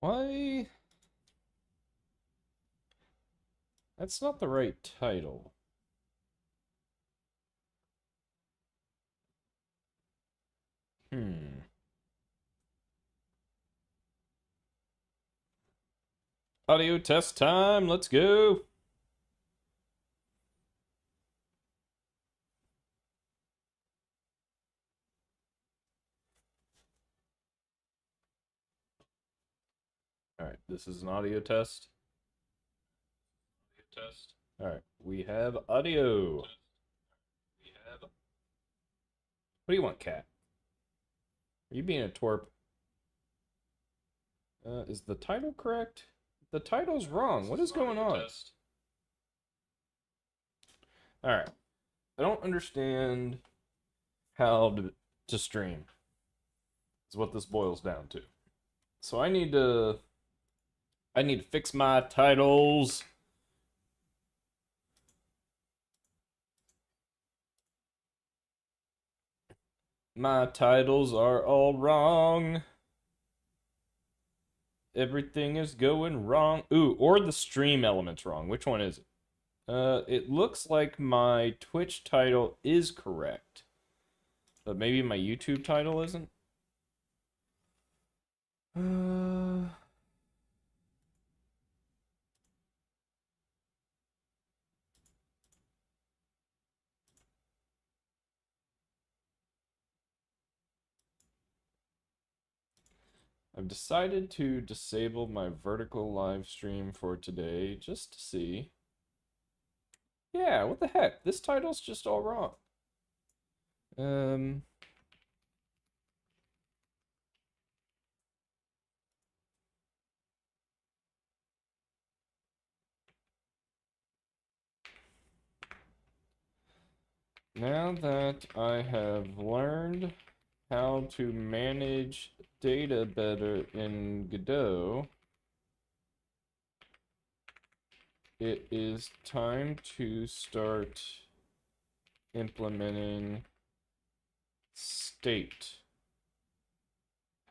Why? That's not the right title. Audio test time. Let's go. All right, this is an audio test. All right, we have audio. What do you want, cat? Are you being a twerp? Is the title correct? The title's wrong. What is going on? All right, I don't understand how to stream. Is what this boils down to. So I need to fix my titles. My titles are all wrong. Everything is going wrong. Ooh, or the stream element's wrong. Which one is it? It looks like my Twitch title is correct. But maybe my YouTube title isn't? I've decided to disable my vertical live stream for today just to see. Yeah, what the heck? This title's just all wrong. Now that I have learned how to manage data better in Godot, it is time to start implementing state.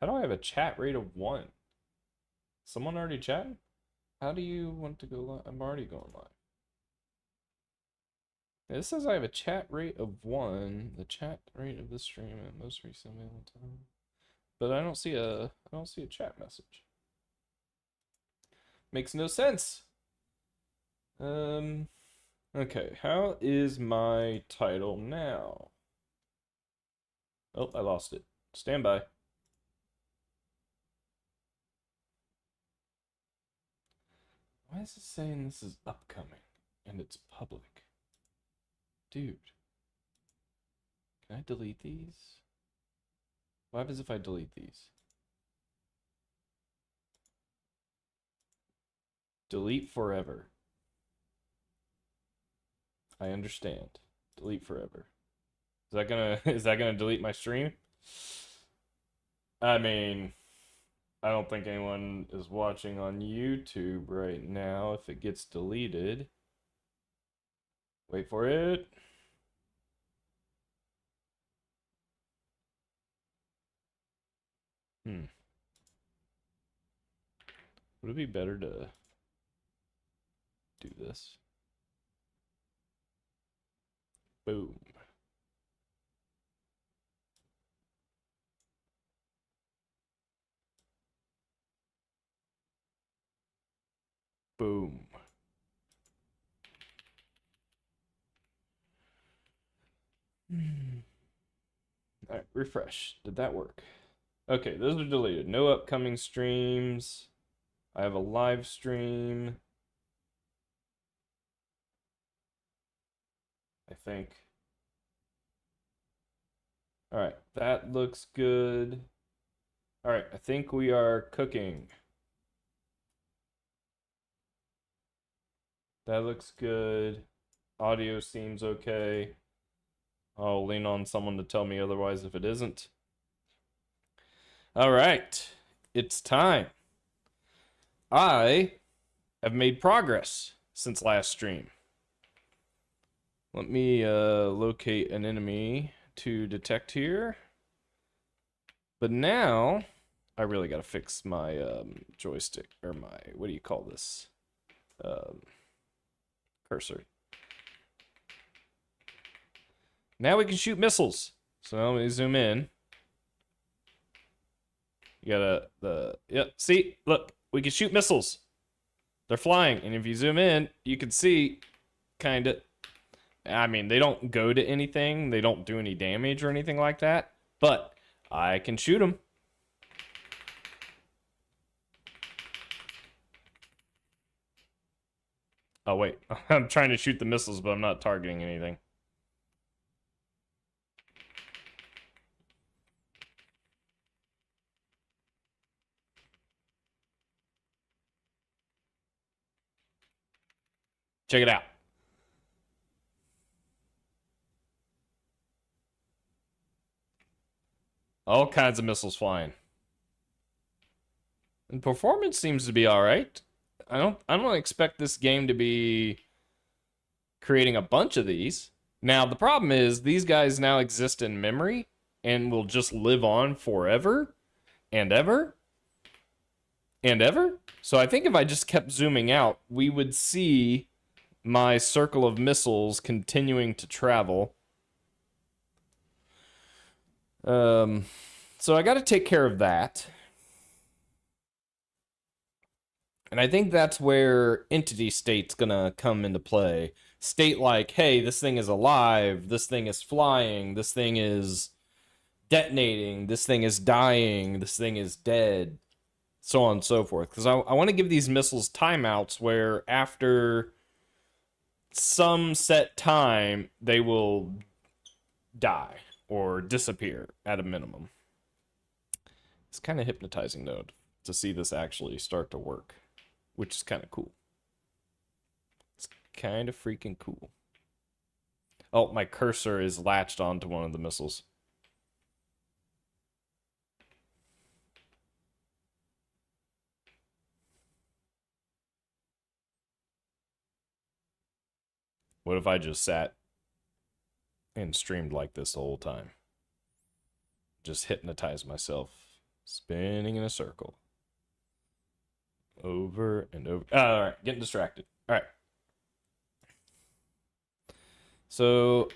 How do I have a chat rate of 1? Someone already chatted? How do you want to go live? I'm already going live. It says I have a chat rate of 1. The chat rate of the stream at most recent available time. But I don't see a chat message. Makes no sense. Okay, how is my title now? Oh, I lost it. Stand by. Why is it saying this is upcoming and it's public? Dude. Can I delete these? What happens if I delete these? Delete forever. I understand. Delete forever. Is that gonna delete my stream? I mean, I don't think anyone is watching on YouTube right now if it gets deleted. Wait for it. Would it be better to do this? Boom. Boom. All right, refresh. Did that work? Okay, those are deleted. No upcoming streams. I have a live stream. I think. All right, that looks good. All right, I think we are cooking. That looks good. Audio seems okay. I'll lean on someone to tell me otherwise if it isn't. All right, it's time. I have made progress since last stream. Let me locate an enemy to detect here. But now I really gotta fix my joystick, or my, what do you call this? Cursor. Now we can shoot missiles. So now let me zoom in. You gotta, yep, see, look, we can shoot missiles. They're flying, and if you zoom in, you can see, kinda, I mean, they don't go to anything, they don't do any damage or anything like that, but I can shoot them. Oh, wait, I'm trying to shoot the missiles, but I'm not targeting anything. Check it out. All kinds of missiles flying. And performance seems to be all right. I don't expect this game to be creating a bunch of these. Now, the problem is these guys now exist in memory and will just live on forever and ever and ever. So I think if I just kept zooming out, we would see my circle of missiles continuing to travel. So I got to take care of that. And I think that's where entity state's gonna come into play. State like, hey, this thing is alive, this thing is flying, this thing is detonating, this thing is dying, this thing is dead, so on and so forth. Because I want to give these missiles timeouts where after some set time, they will die or disappear at a minimum. It's kind of hypnotizing, though, to see this actually start to work, which is kind of cool. It's kind of freaking cool. Oh, my cursor is latched onto one of the missiles. What if I just sat and streamed like this the whole time? Just hypnotize myself, spinning in a circle. Over and over. Oh, all right, getting distracted. All right. So,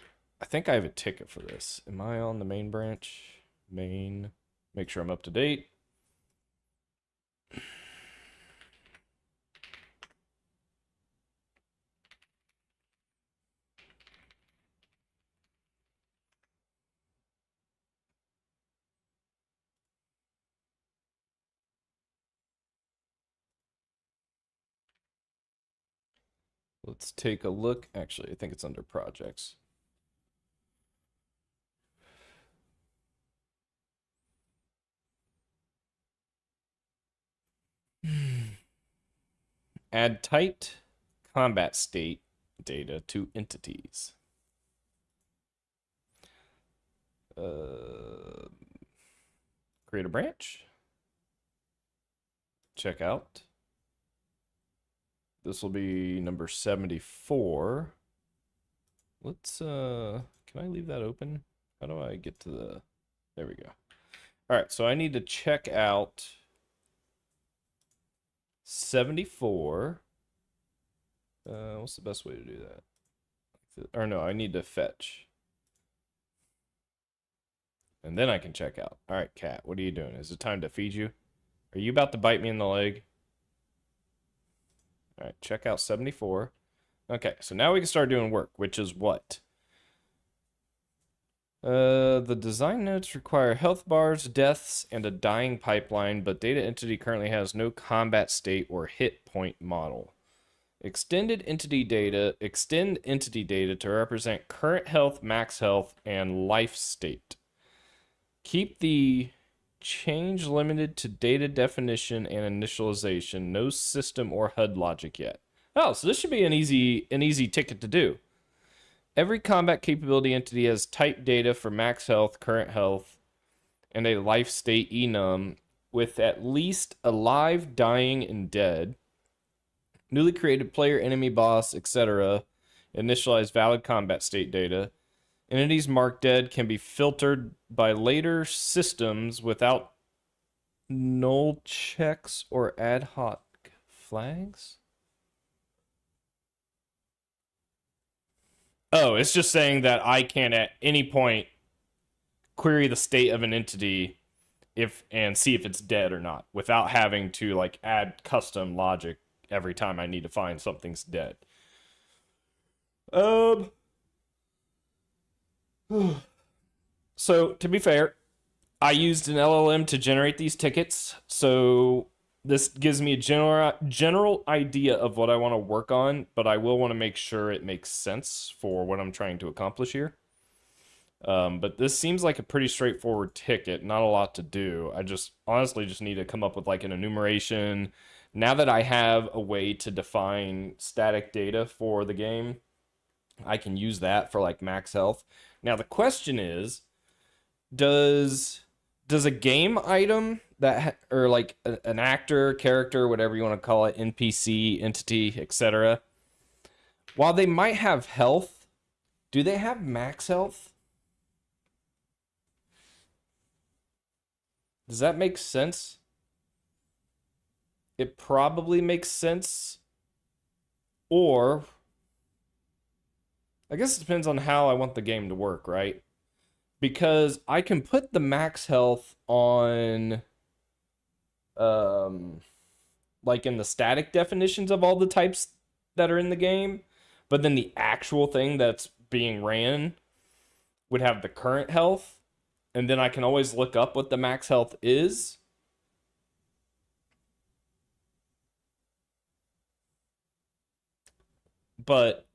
I think I have a ticket for this. Am I on the main branch? Main. Make sure I'm up to date. Let's take a look. Actually, I think it's under projects. Add typed combat state data to entities. Create a branch. Check out. This will be number 74. Let's, can I leave that open? How do I get to the, there we go. All right, so I need to check out 74. What's the best way to do that? Or no, I need to fetch. And then I can check out. All right, cat, what are you doing? Is it time to feed you? Are you about to bite me in the leg? All right, check out 74. Okay, so now we can start doing work, which is what? The design notes require health bars, deaths, and a dying pipeline, but data entity currently has no combat state or hit point model. Extend entity data to represent current health, max health, and life state. Keep the change limited to data definition and initialization. No system or HUD logic yet. Oh, so this should be an easy ticket to do. Every combat capability entity has type data for max health, current health, and a life state enum with at least alive, dying, and dead. Newly created player, enemy, boss, etc. Initialize valid combat state data. Entities marked dead can be filtered by later systems without null checks or ad hoc flags? Oh, it's just saying that I can at any point query the state of an entity if and see if it's dead or not without having to like add custom logic every time I need to find something's dead. Um so to be fair, I used an LLM to generate these tickets, so this gives me a general idea of what I want to work on, but I will want to make sure it makes sense for what I'm trying to accomplish here. But this seems like a pretty straightforward ticket, not a lot to do. I just honestly just need to come up with like an enumeration. Now that I have a way to define static data for the game, I can use that for like max health. Now the question is, does a game item or like an actor, character, whatever you want to call it, NPC, entity, etc., while they might have health, do they have max health? Does that make sense? It probably makes sense. Or I guess it depends on how I want the game to work, right? Because I can put the max health on um like in the static definitions of all the types that are in the game, but then the actual thing that's being ran would have the current health, and then I can always look up what the max health is. But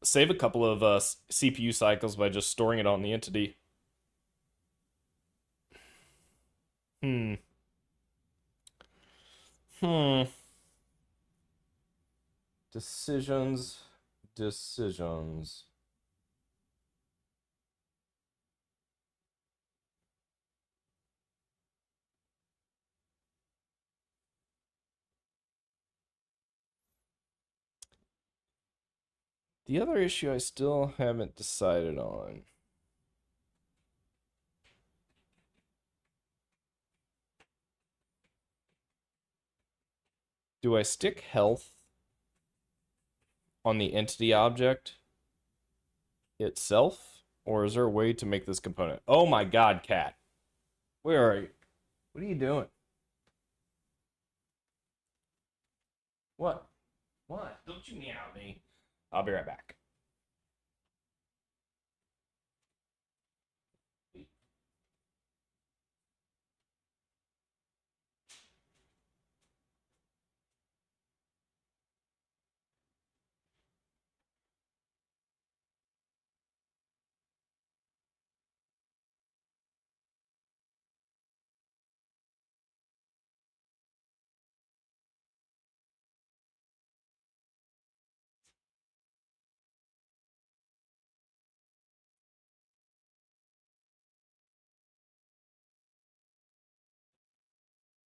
save a couple of CPU cycles by just storing it on the entity. Hmm. Hmm. Decisions. Decisions. The other issue I still haven't decided on. Do I stick health on the entity object itself? Or is there a way to make this component? Oh my god, cat. Where are you? What are you doing? What? What? Don't you meow at me. I'll be right back.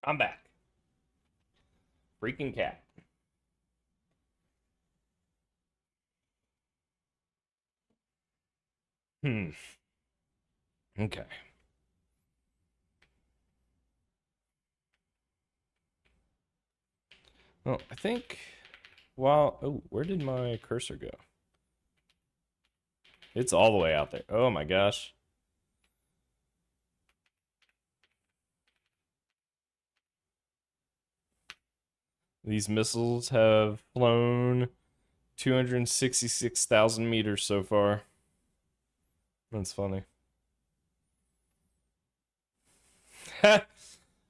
I'm back. Freaking cat. Hmm. Okay. Well, I think. Well, oh, where did my cursor go? It's all the way out there. Oh my gosh. These missiles have flown 266,000 meters so far. That's funny. I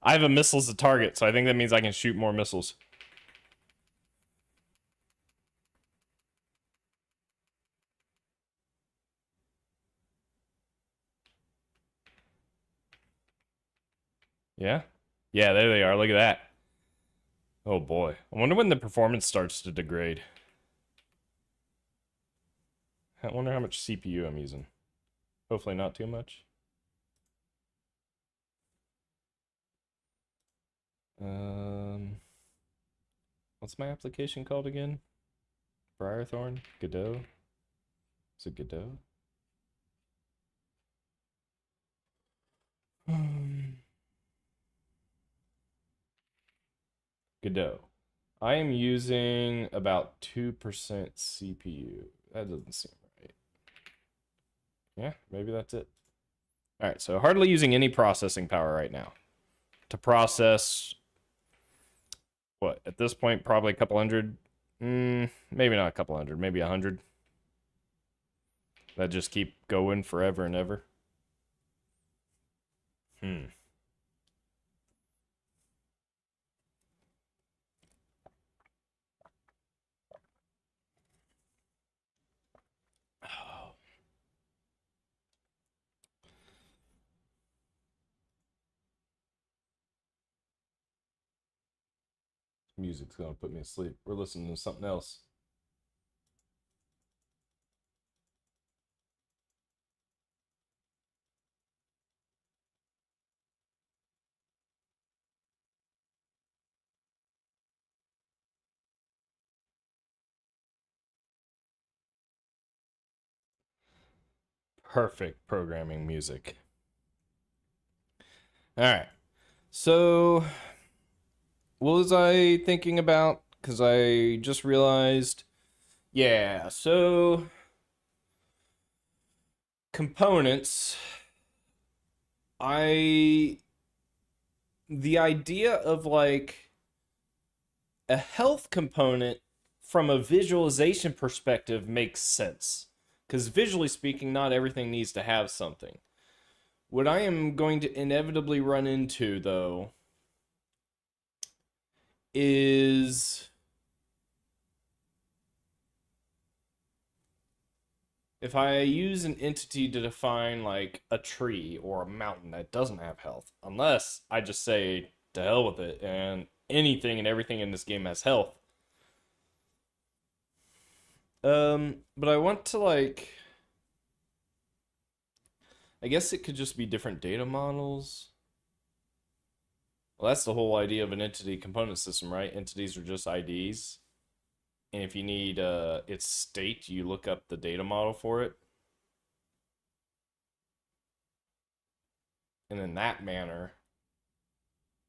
have a missile as a target, so I think that means I can shoot more missiles. Yeah? Yeah, there they are. Look at that. Oh boy. I wonder when the performance starts to degrade. I wonder how much CPU I'm using. Hopefully not too much. What's my application called again? Briarthorn? Godot? Is it Godot? Godot. I am using about 2% CPU. That doesn't seem right. Yeah, maybe that's it. All right, so hardly using any processing power right now to process what at this point probably a couple hundred, maybe not a couple hundred, maybe 100. That just keep going forever and ever. Hmm. Oh. Music's gonna put me to sleep. We're listening to something else. Perfect programming music. All right. So, what was I thinking about? Because I just realized. Yeah, so components. I. The idea of like a health component from a visualization perspective makes sense. Because visually speaking, not everything needs to have something. What I am going to inevitably run into, though, is if I use an entity to define like a tree or a mountain that doesn't have health, unless I just say to hell with it and anything and everything in this game has health. But I want to like, I guess it could just be different data models. Well, that's the whole idea of an entity component system, right? Entities are just IDs. And if you need its state, you look up the data model for it. And in that manner,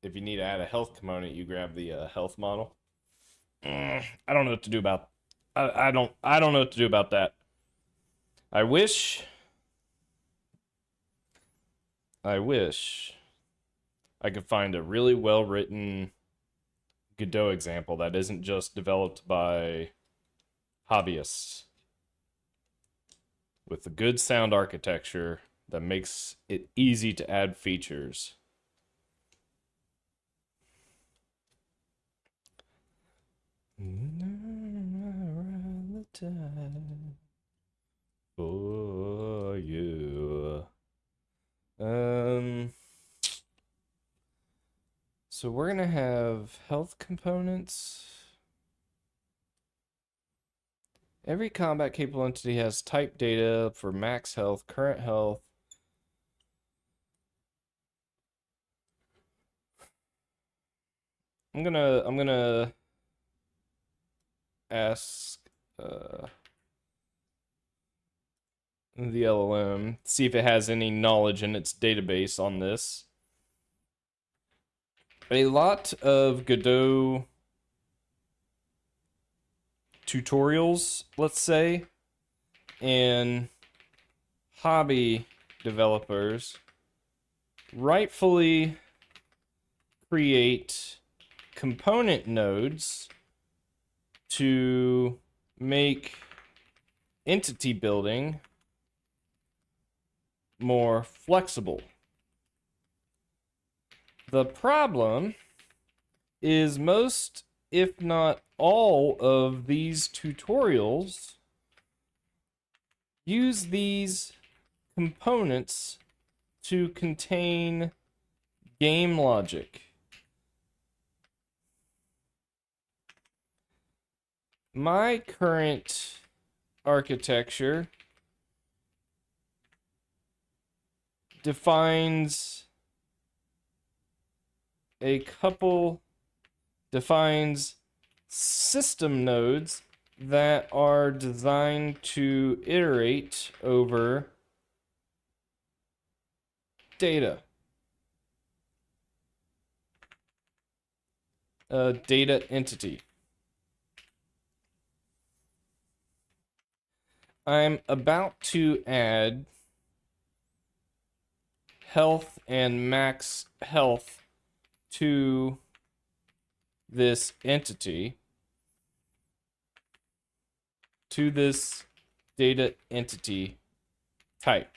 if you need to add a health component, you grab the health model. I don't know what to do about. I don't know what to do about that. I wish. I wish I could find a really well written Godot example that isn't just developed by hobbyists with a good sound architecture that makes it easy to add features. For you. So we're gonna have health components. Every combat capable entity has type data for max health, current health. I'm gonna ask the LLM, see if it has any knowledge in its database on this. A lot of Godot tutorials, let's say, and hobby developers rightfully create component nodes to make entity building more flexible. The problem is most, if not all, of these tutorials use these components to contain game logic. My current architecture defines system nodes that are designed to iterate over data. data entity. I'm about to add health and max health to this entity, to this data entity type.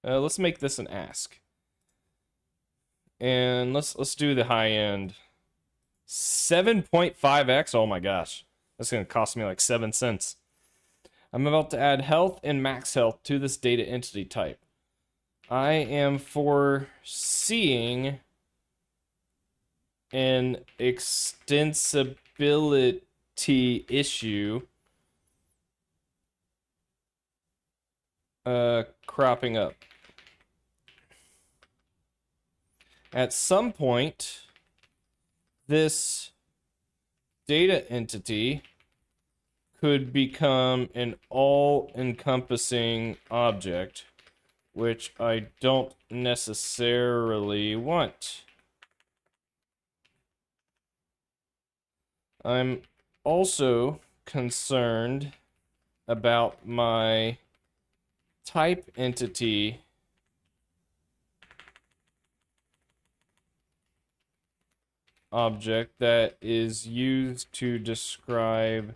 Let's make this an ask. And let's do the high end. 7.5x. Oh my gosh. That's going to cost me like 7 cents. I'm about to add health and max health to this data entity type. I am foreseeing an extensibility issue cropping up. At some point, this data entity could become an all-encompassing object, which I don't necessarily want. I'm also concerned about my type entity object that is used to describe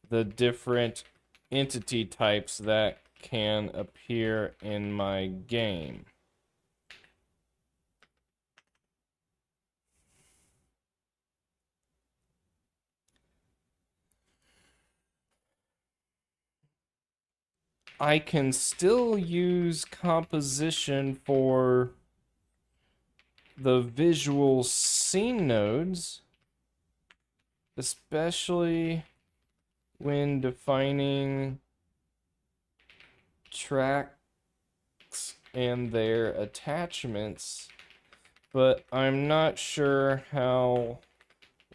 the different entity types that can appear in my game. I can still use composition for the visual scene nodes, especially when defining tracks and their attachments, but I'm not sure how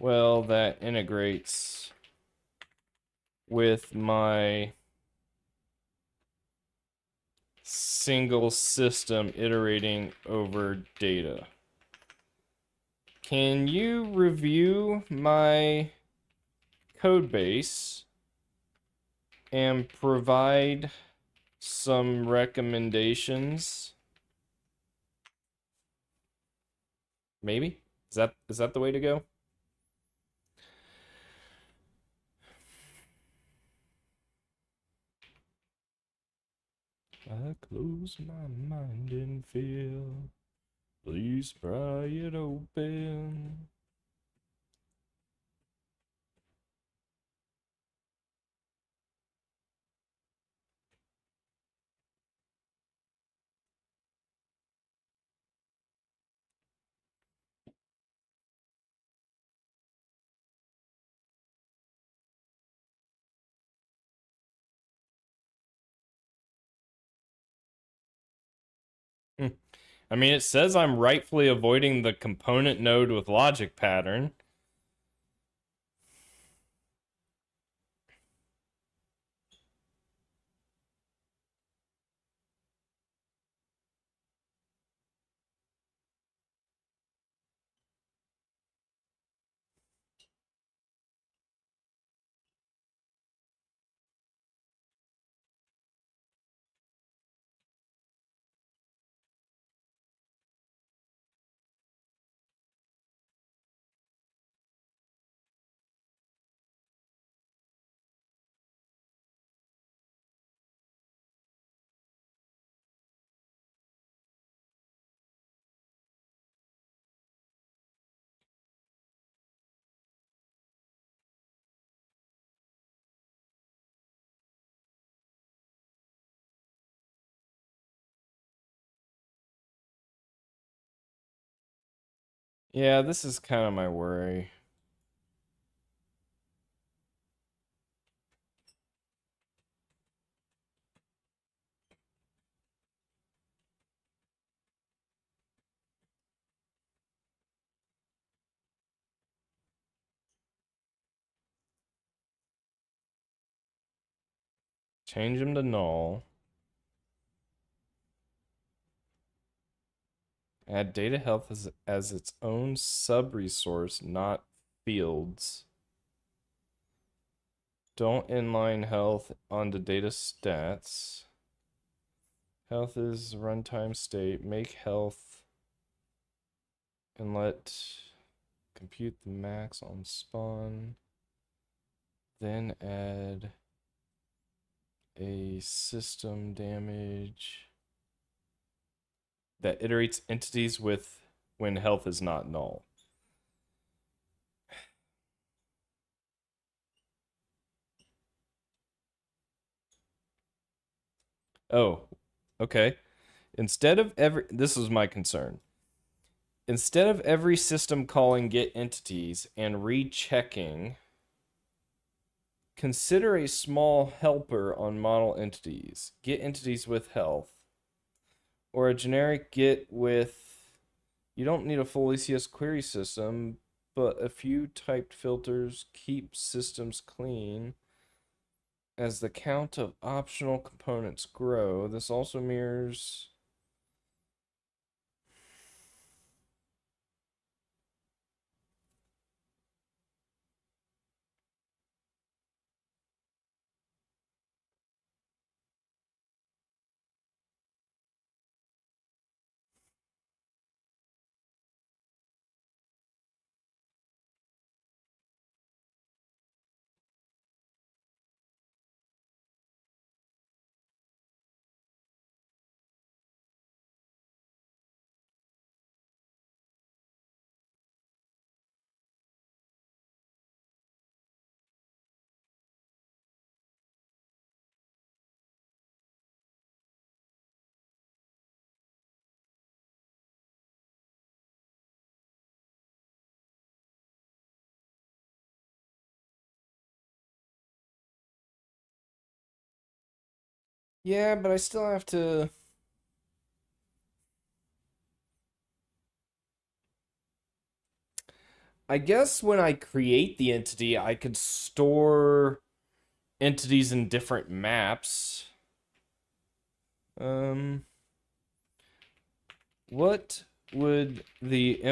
well that integrates with my single system iterating over data. Can you review my code base and provide some recommendations? Maybe? Is that the way to go? I close my mind and feel. Please pry it open. I mean, it says I'm rightfully avoiding the component node with logic pattern. Yeah, this is kind of my worry. Change them to null. Add data health as its own sub-resource, not fields. Don't inline health onto data stats. Health is runtime state. Make health and let compute the max on spawn. Then add a system damage that iterates entities with when health is not null. Oh, okay. Instead of this was my concern. Instead of every system calling get entities and rechecking, consider a small helper on model entities. Get entities with health. Or a generic get with, you don't need a full ECS query system, but a few typed filters keep systems clean. As the count of optional components grow, this also mirrors. Yeah, but I still have to. I guess when I create the entity, I could store entities in different maps. What would the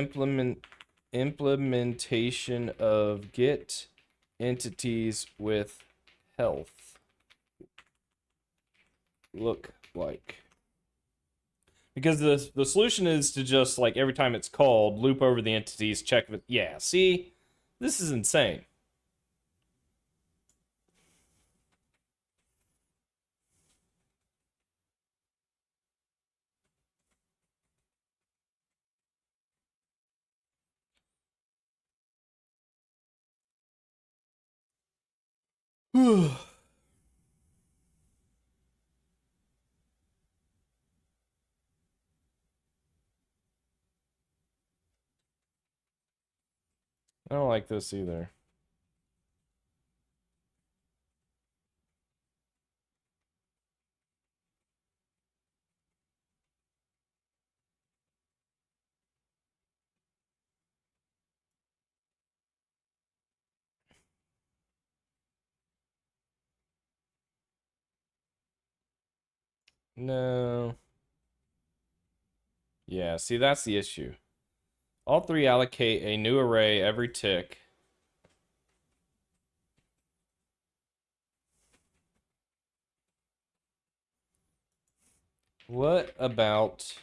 implementation of get entities with health look like? Because the solution is to just, like, every time it's called, loop over the entities, check with, yeah, see? This is insane. I don't like this either. No. Yeah, see, that's the issue. All three allocate a new array every tick. What about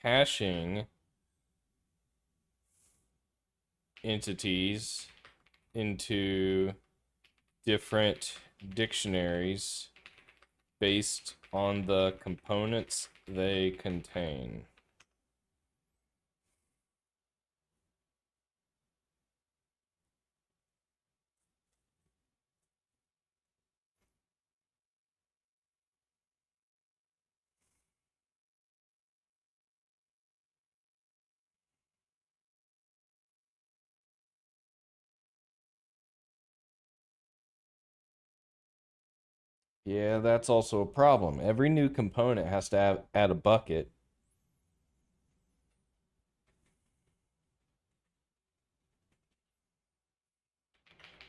hashing entities into different dictionaries based on the components they contain? Yeah, that's also a problem. Every new component has to add a bucket.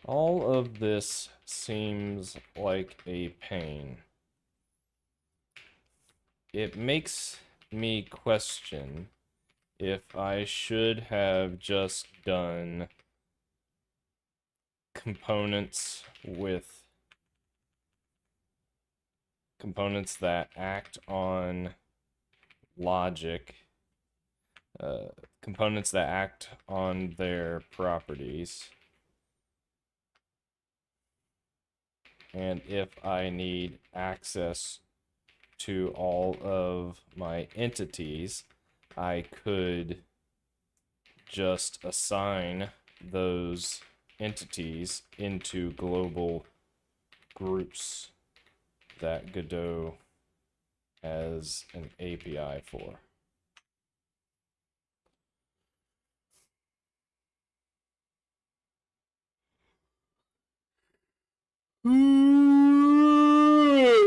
All of this seems like a pain. It makes me question if I should have just done components that act on logic, uh, components that act on their properties, and if I need access to all of my entities, I could just assign those entities into global groups that Godot has an API for.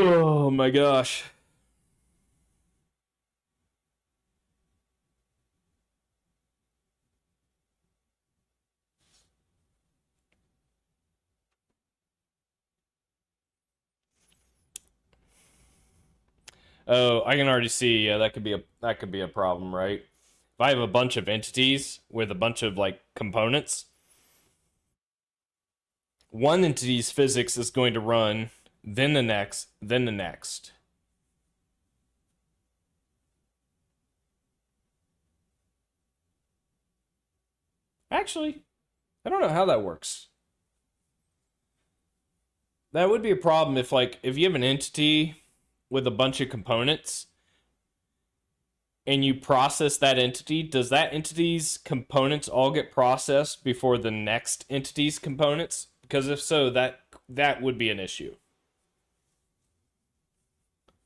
Oh my gosh. Oh, I can already see. Yeah, that could be a problem, right? If I have a bunch of entities with a bunch of like components, one entity's physics is going to run, then the next, then the next. Actually, I don't know how that works. That would be a problem if you have an entity with a bunch of components and you process that entity, does that entity's components all get processed before the next entity's components? Because if so, that would be an issue.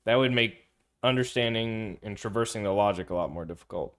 That would make understanding and traversing the logic a lot more difficult.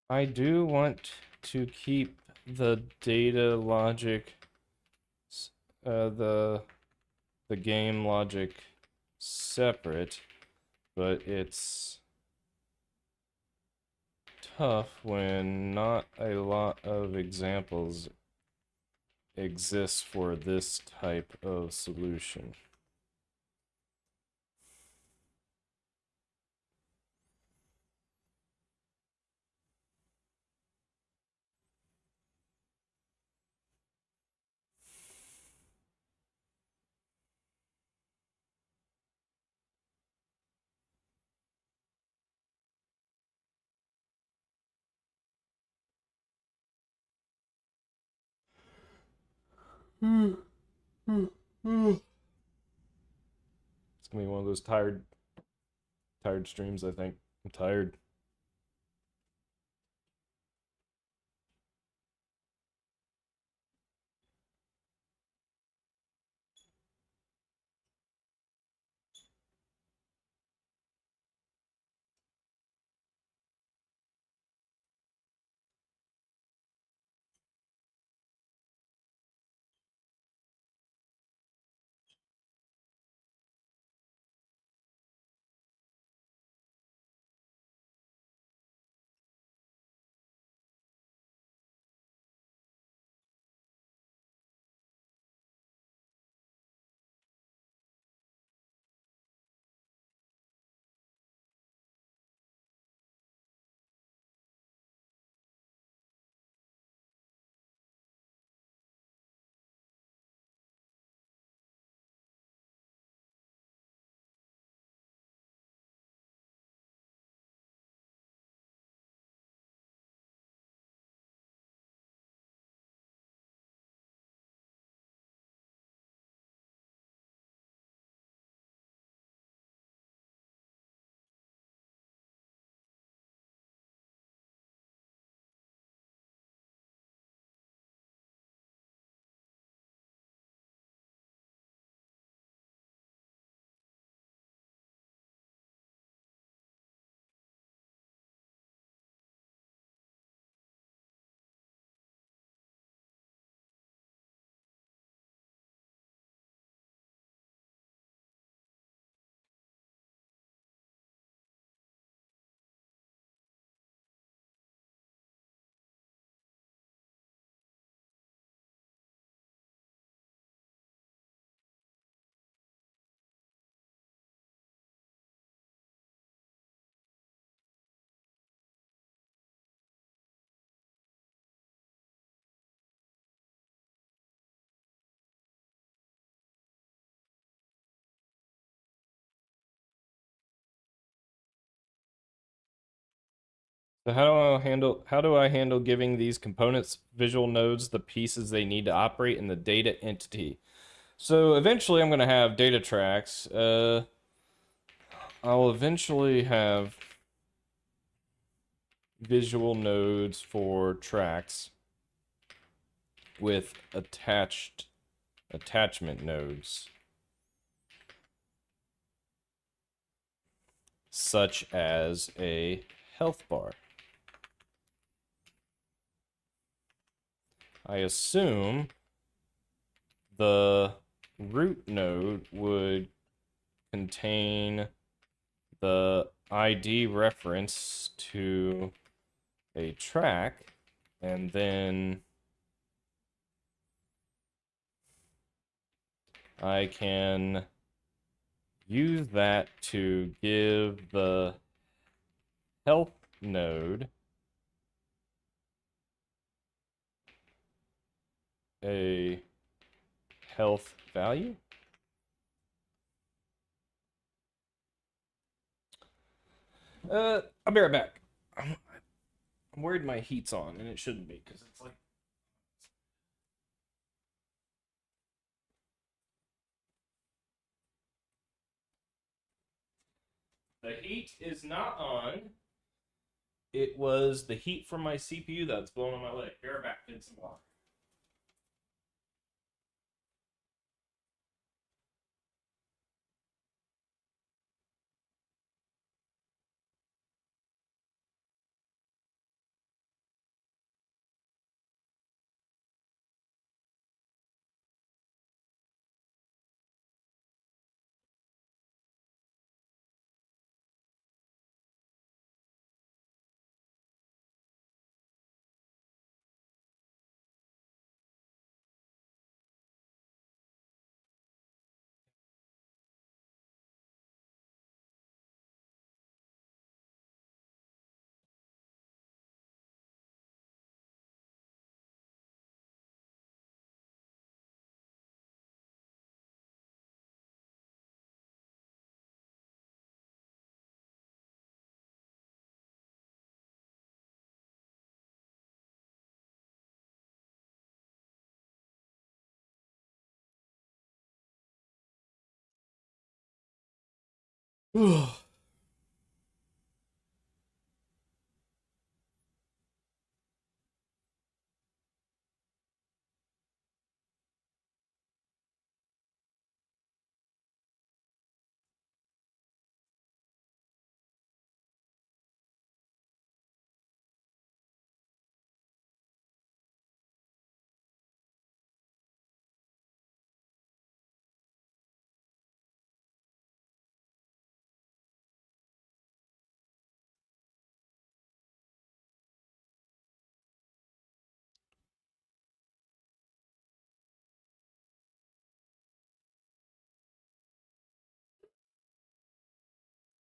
I do want to keep the data logic, the game logic separate, but it's tough when not a lot of examples exist for this type of solution. It's gonna be one of those tired streams, I think. I'm tired. So how do I handle giving these components visual nodes the pieces they need to operate in the data entity? So eventually I'm gonna have data tracks. I'll eventually have visual nodes for tracks with attachment nodes, such as a health bar. I assume the root node would contain the ID reference to a track, and then I can use that to give the health node a health value. I'll be right back. I'm worried my heat's on, and it shouldn't be because it's like. The heat is not on. It was the heat from my CPU that's blowing on my leg. Be right back. Get some water.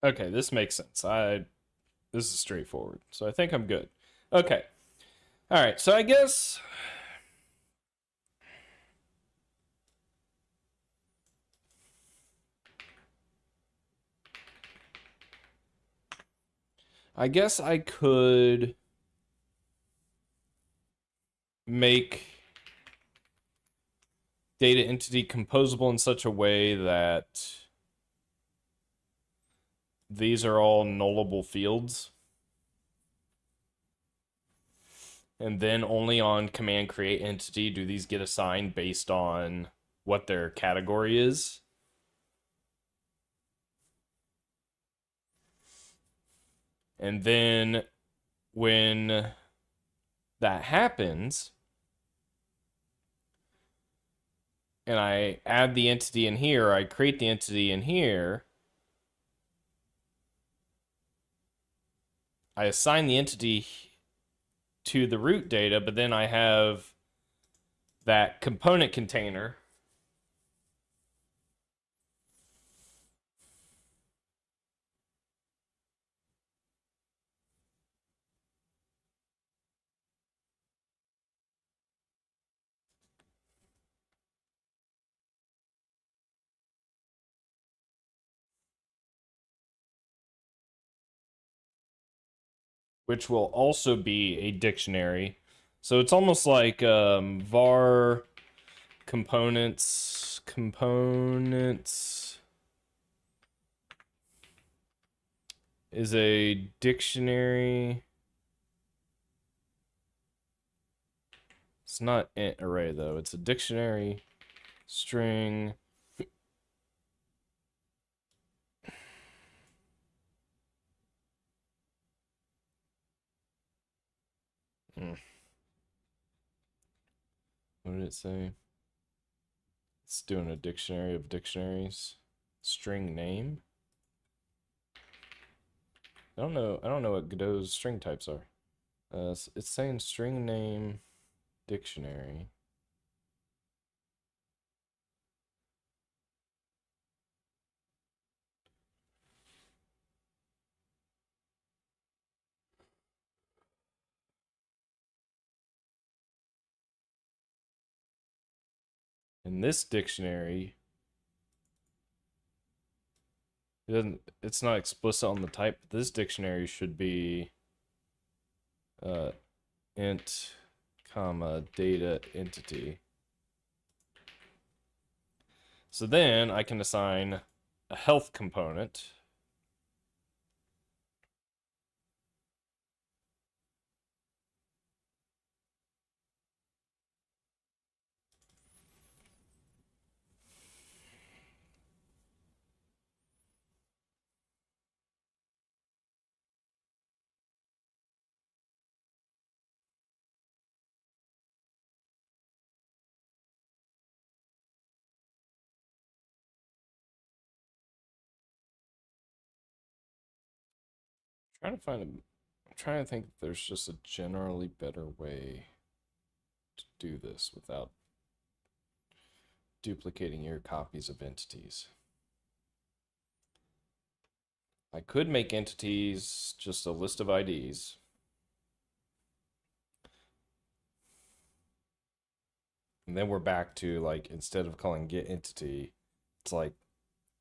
Okay, this makes sense. This is straightforward. So I think I'm good. Okay. All right. So I guess I could make data entity composable in such a way that these are all nullable fields. And then only on command create entity do these get assigned based on what their category is. And then when that happens, and I add the entity in here, I create the entity in here, I assign the entity to the root data, but then I have that component container. which will also be a dictionary. So it's almost like var components is a dictionary. It's not int array though. It's a dictionary string. What did it say? It's doing a dictionary of dictionaries. String name? I don't know. I don't know what Godot's string types are. It's saying string name dictionary. In this dictionary, it's not explicit on the type, but this dictionary should be uh, int, comma, data entity. So then I can assign a health component. I'm trying to think if there's just a generally better way to do this without duplicating your copies of entities. I could make entities just a list of IDs. And then we're back to like, instead of calling get entity, it's like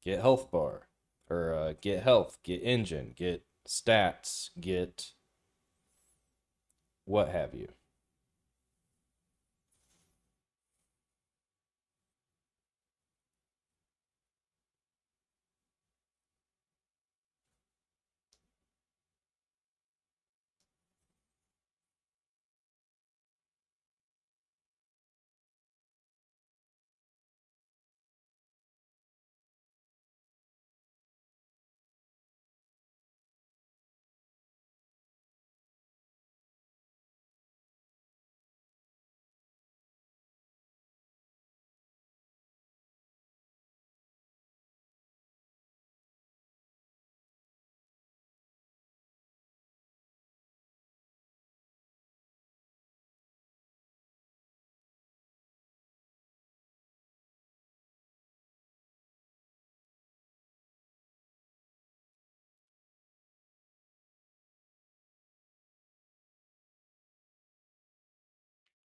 get health bar or get health, get engine, get stats, get what have you.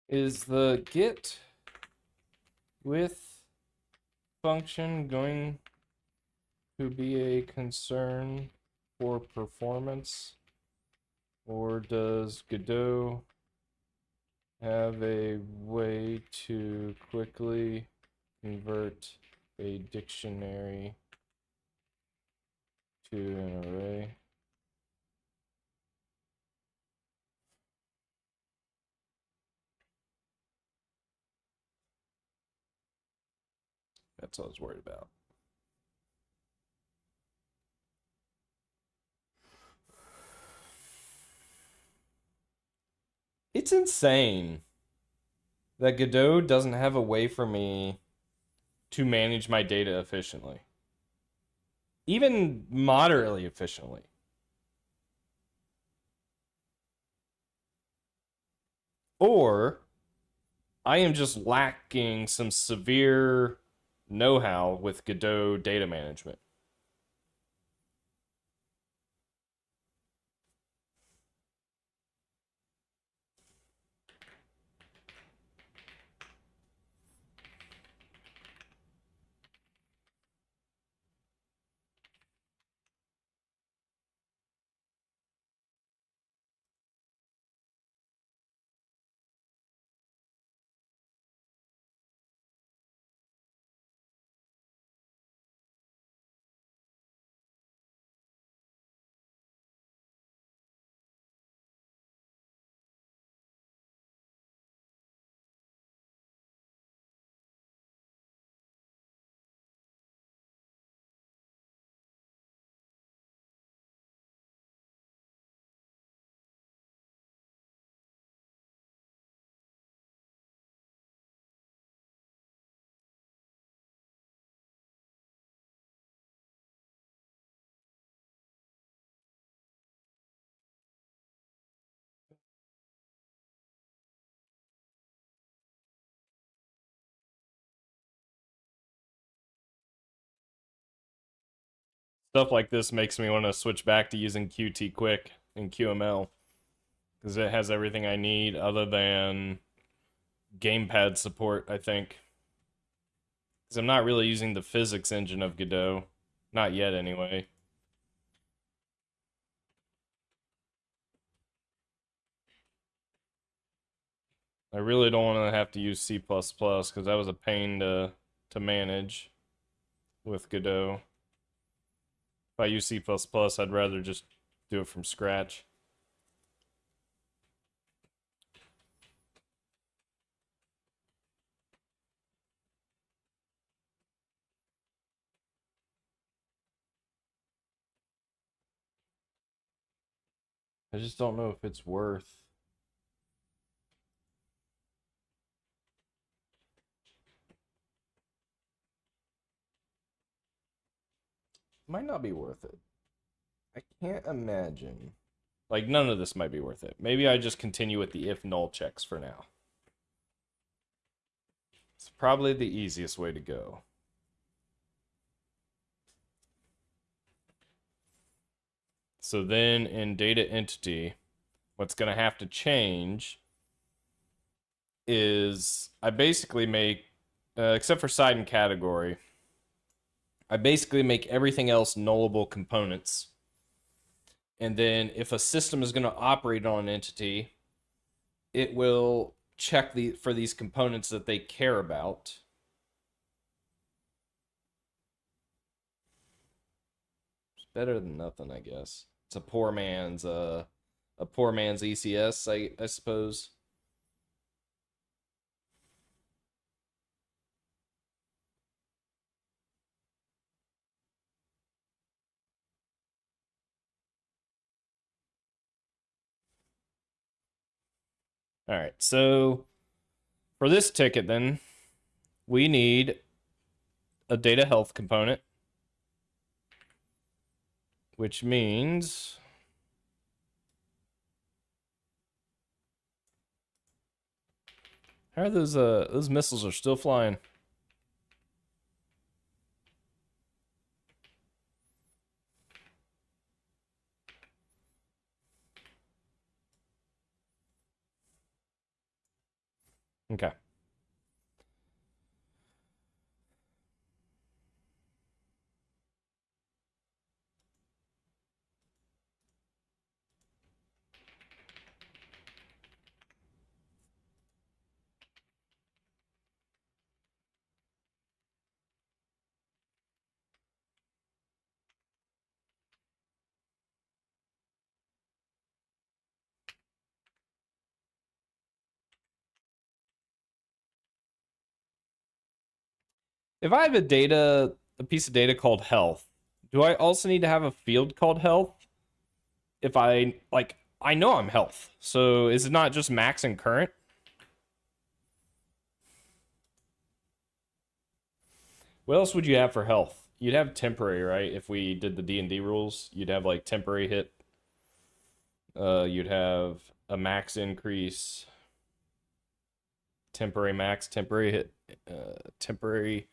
Is the get with function going to be a concern for performance? Or does Godot have a way to quickly convert a dictionary to an array? That's all I was worried about. It's insane that Godot doesn't have a way for me to manage my data efficiently, even moderately efficiently. Or I am just lacking some severe know how with Godot data management. Stuff like this makes me want to switch back to using Qt Quick and QML because it has everything I need other than gamepad support, I think. Because I'm not really using the physics engine of Godot. Not yet, anyway. I really don't want to have to use C++ because that was a pain to manage with Godot. If I use C++, I'd rather just do it from scratch. I just don't know if it's worth. Might not be worth it. I can't imagine. Like, none of this might be worth it. Maybe I just continue with the if null checks for now. It's probably the easiest way to go. So then in data entity, what's going to have to change is I basically make, except for side and category, I basically make everything else nullable components. And then if a system is going to operate on an entity, it will check for these components that they care about. It's better than nothing, I guess. It's a poor man's ECS, I suppose. All right, so for this ticket, then, we need a data health component, which means how are those missiles are still flying? Okay. If I have a piece of data called health, do I also need to have a field called health? If I know I'm health, so is it not just max and current? What else would you have for health? You'd have temporary, right? If we did the D&D rules, you'd have like temporary hit. You'd have a max increase, temporary max, temporary hit, temporary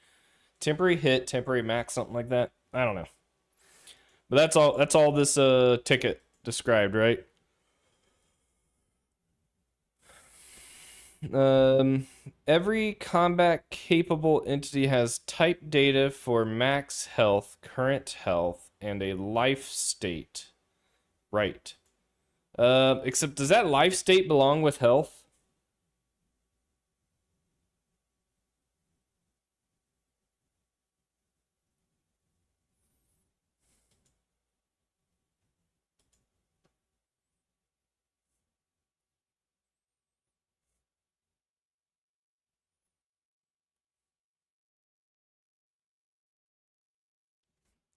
hit, temporary max, something like that. I don't know. But that's all this ticket described, right? Every combat capable entity has type data for max health, current health, and a life state. Right. Except does that life state belong with health?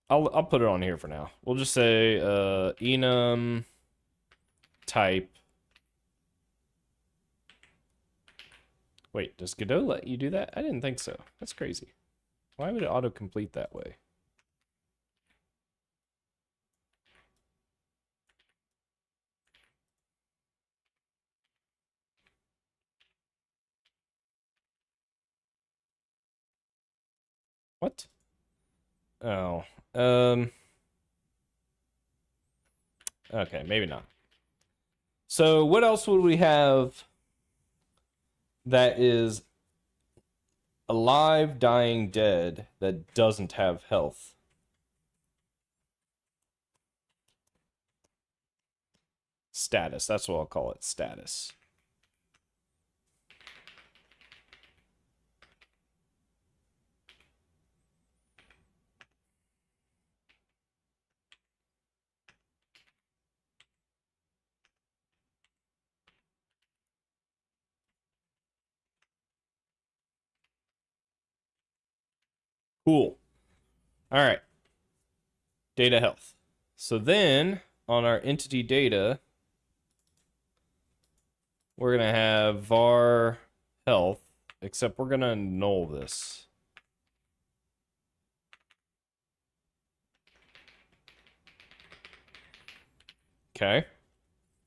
I'll put it on here for now. We'll just say enum type. Wait, does Godot let you do that? I didn't think so. That's crazy. Why would it autocomplete that way? What? Oh. Okay, maybe not. So what else would we have that is alive, dying, dead that doesn't have health? Status. That's what I'll call it. Status. Cool. All right. Data health. So then on our entity data, we're going to have var health, except we're going to null this. Okay.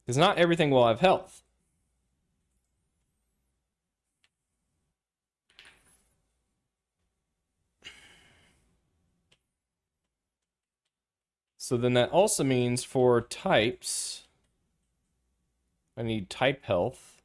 Because not everything will have health. So then that also means for types, I need type health.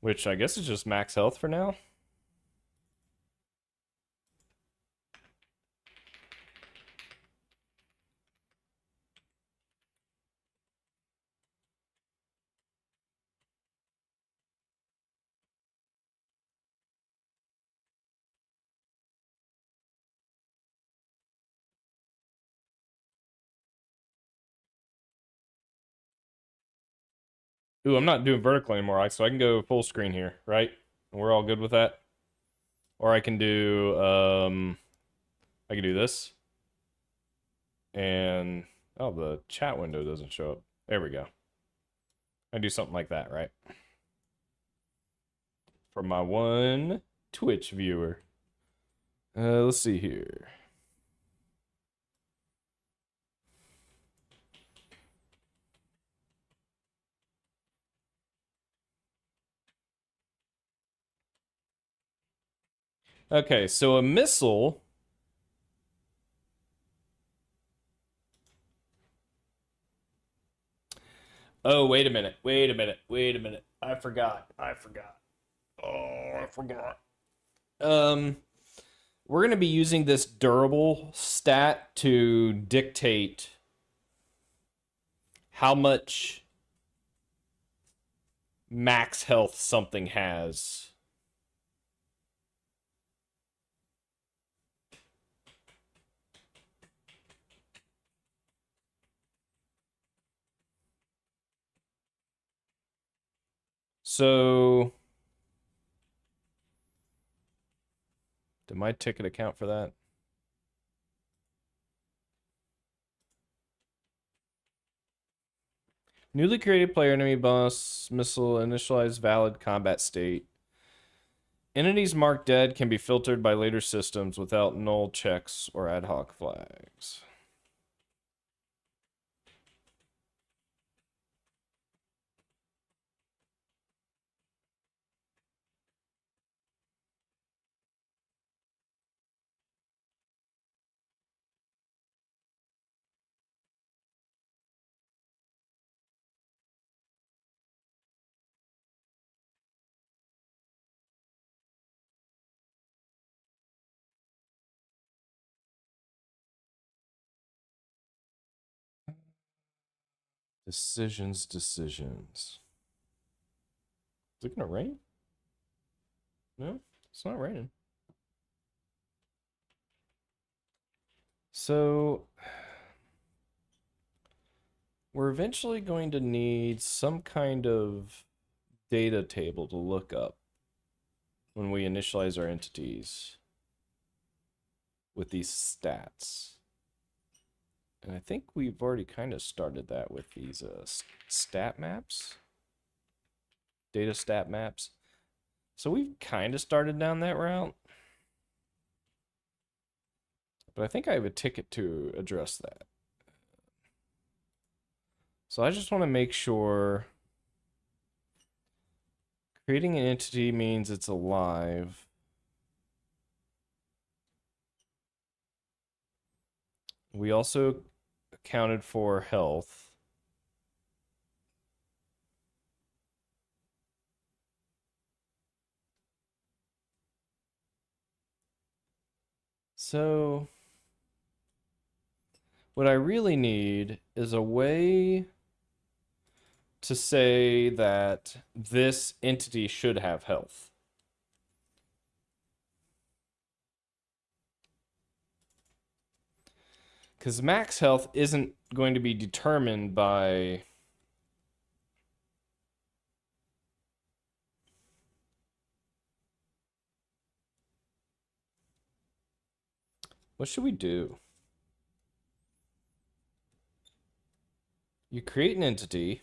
Which I guess is just max health for now. Ooh, I'm not doing vertical anymore, so I can go full screen here, right? We're all good with that. Or I can do this. And oh, the chat window doesn't show up. There we go. I do something like that, right? For my one Twitch viewer. Let's see here. Okay, so a missile. Oh, wait a minute. I forgot. Oh, I forgot. We're going to be using this durable stat to dictate how much max health something has. So, did my ticket account for that? Newly created player enemy boss missile initialize valid combat state. Entities marked dead can be filtered by later systems without null checks or ad hoc flags. Decisions. Is it gonna rain? No, it's not raining. So, we're eventually going to need some kind of data table to look up when we initialize our entities with these stats. And I think we've already kind of started that with these stat maps. data stat maps. So we've kind of started down that route. But I think I have a ticket to address that. So I just want to make sure creating an entity means it's alive. We also accounted for health. So what I really need is a way to say that this entity should have health. Because max health isn't going to be determined by... What should we do? You create an entity.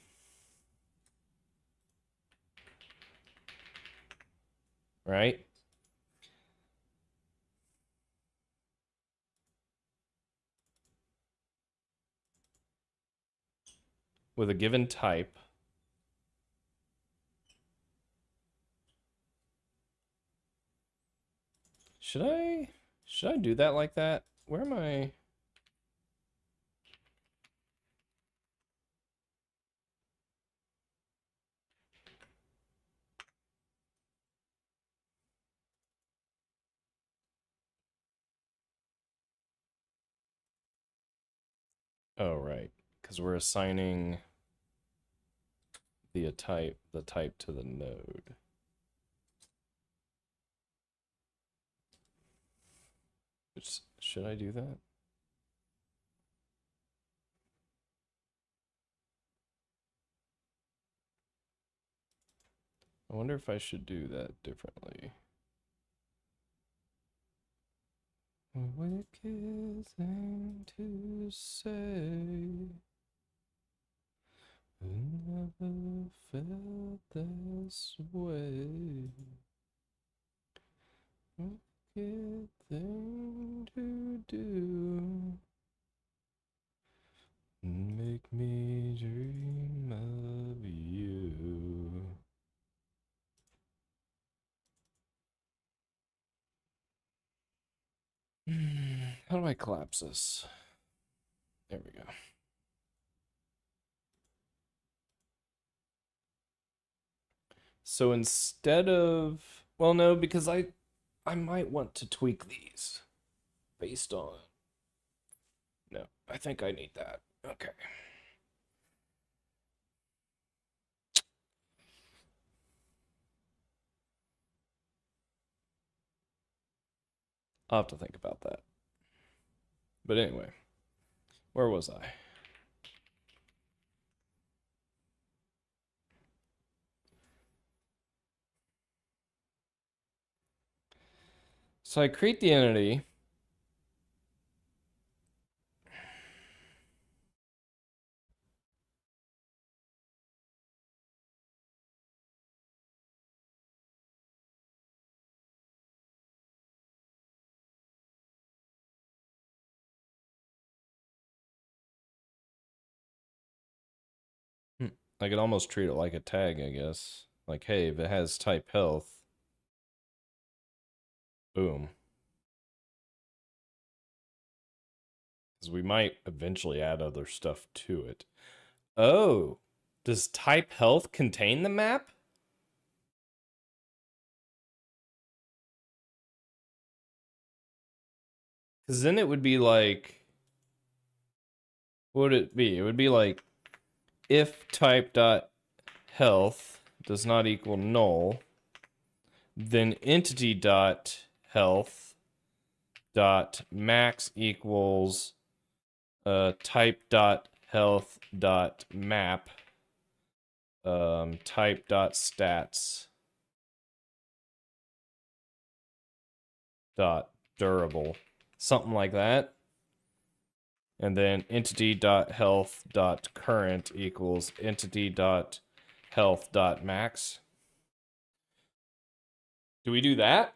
Right? With a given type. Should I do that like that? Where am I? Oh, right. Because we're assigning the type to the node. Should I do that? I wonder if I should do that differently. A wicked thing to say. I never felt this way. Wicked thing to do. Make me dream of you. How do I collapse this? There we go. So instead of, well, no, because I might want to tweak these based on, no, I think I need that. Okay. I'll have to think about that. But anyway, where was I? So I create the entity. I could almost treat it like a tag, I guess. Like, hey, if it has type health, boom. Because we might eventually add other stuff to it. Oh, does type health contain the map? Because then it would be like, what would it be? It would be like if type dot health does not equal null, then entity dot health dot max equals type dot health dot map type dot stats dot durable, something like that. And then entity dot health dot current equals entity dot health dot max. Do we do that?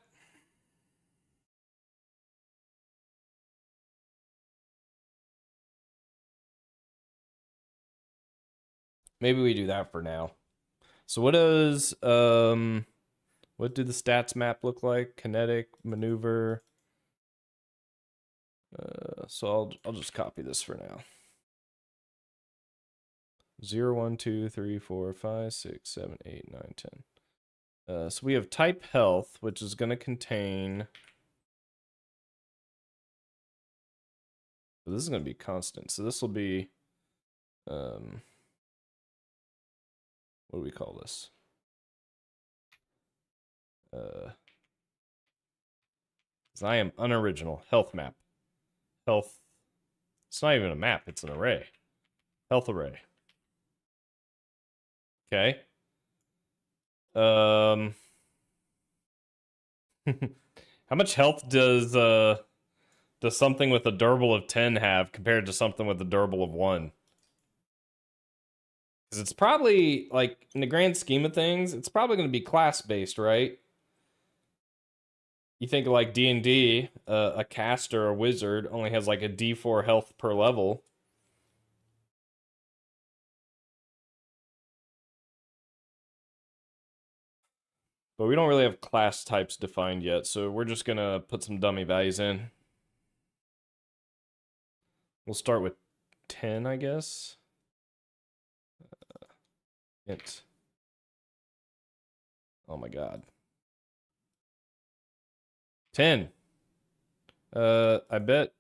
Maybe we do that for now. So what does what do the stats map look like? Kinetic, maneuver. So I'll just copy this for now. 0, 1, 2, 3, 4, 5, 6, 7, 8, 9, 10. So we have type health, which is going to contain. This is going to be constant. So this will be. What do we call this? I am unoriginal. Health map. Health. It's not even a map, it's an array. Health array. Okay. How much health does something with a durable of 10 have compared to something with a durable of 1? Because it's probably, like, in the grand scheme of things, it's probably going to be class-based, right? You think like D&D, a caster or a wizard only has like a D4 health per level. But we don't really have class types defined yet, so we're just gonna put some dummy values in. We'll start with 10, I guess. Int. Oh my god. 10. I bet.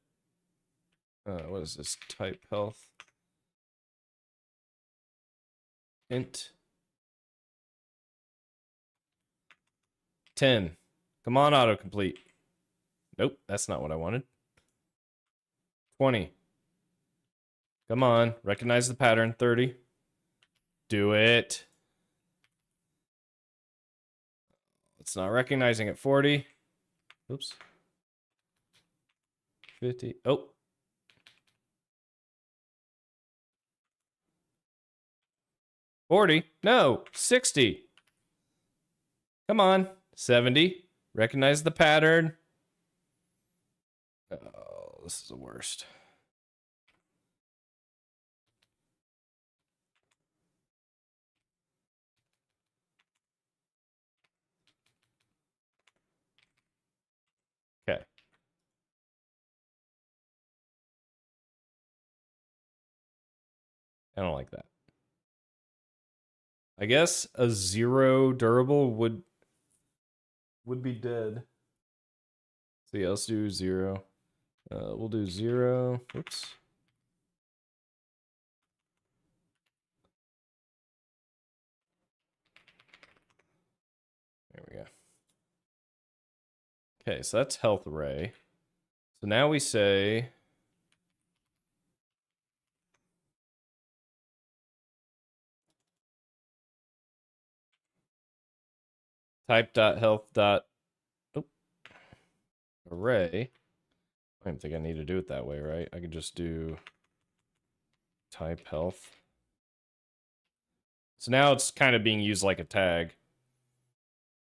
What is this? Type health. Int. 10. Come on, autocomplete. Nope, that's not what I wanted. 20. Come on, recognize the pattern. 30. Do it. It's not recognizing it. 40. Oops. 50. Oh. 40. No. 60. Come on. 70. Recognize the pattern. Oh, this is the worst. Okay. I don't like that. I guess a 0 durable would be dead. So yeah, let's do 0. We'll do 0. Oops. There we go. Okay, so that's health array. So now we say type.health.array. I don't think I need to do it that way, right? I could just do type health. So now it's kind of being used like a tag,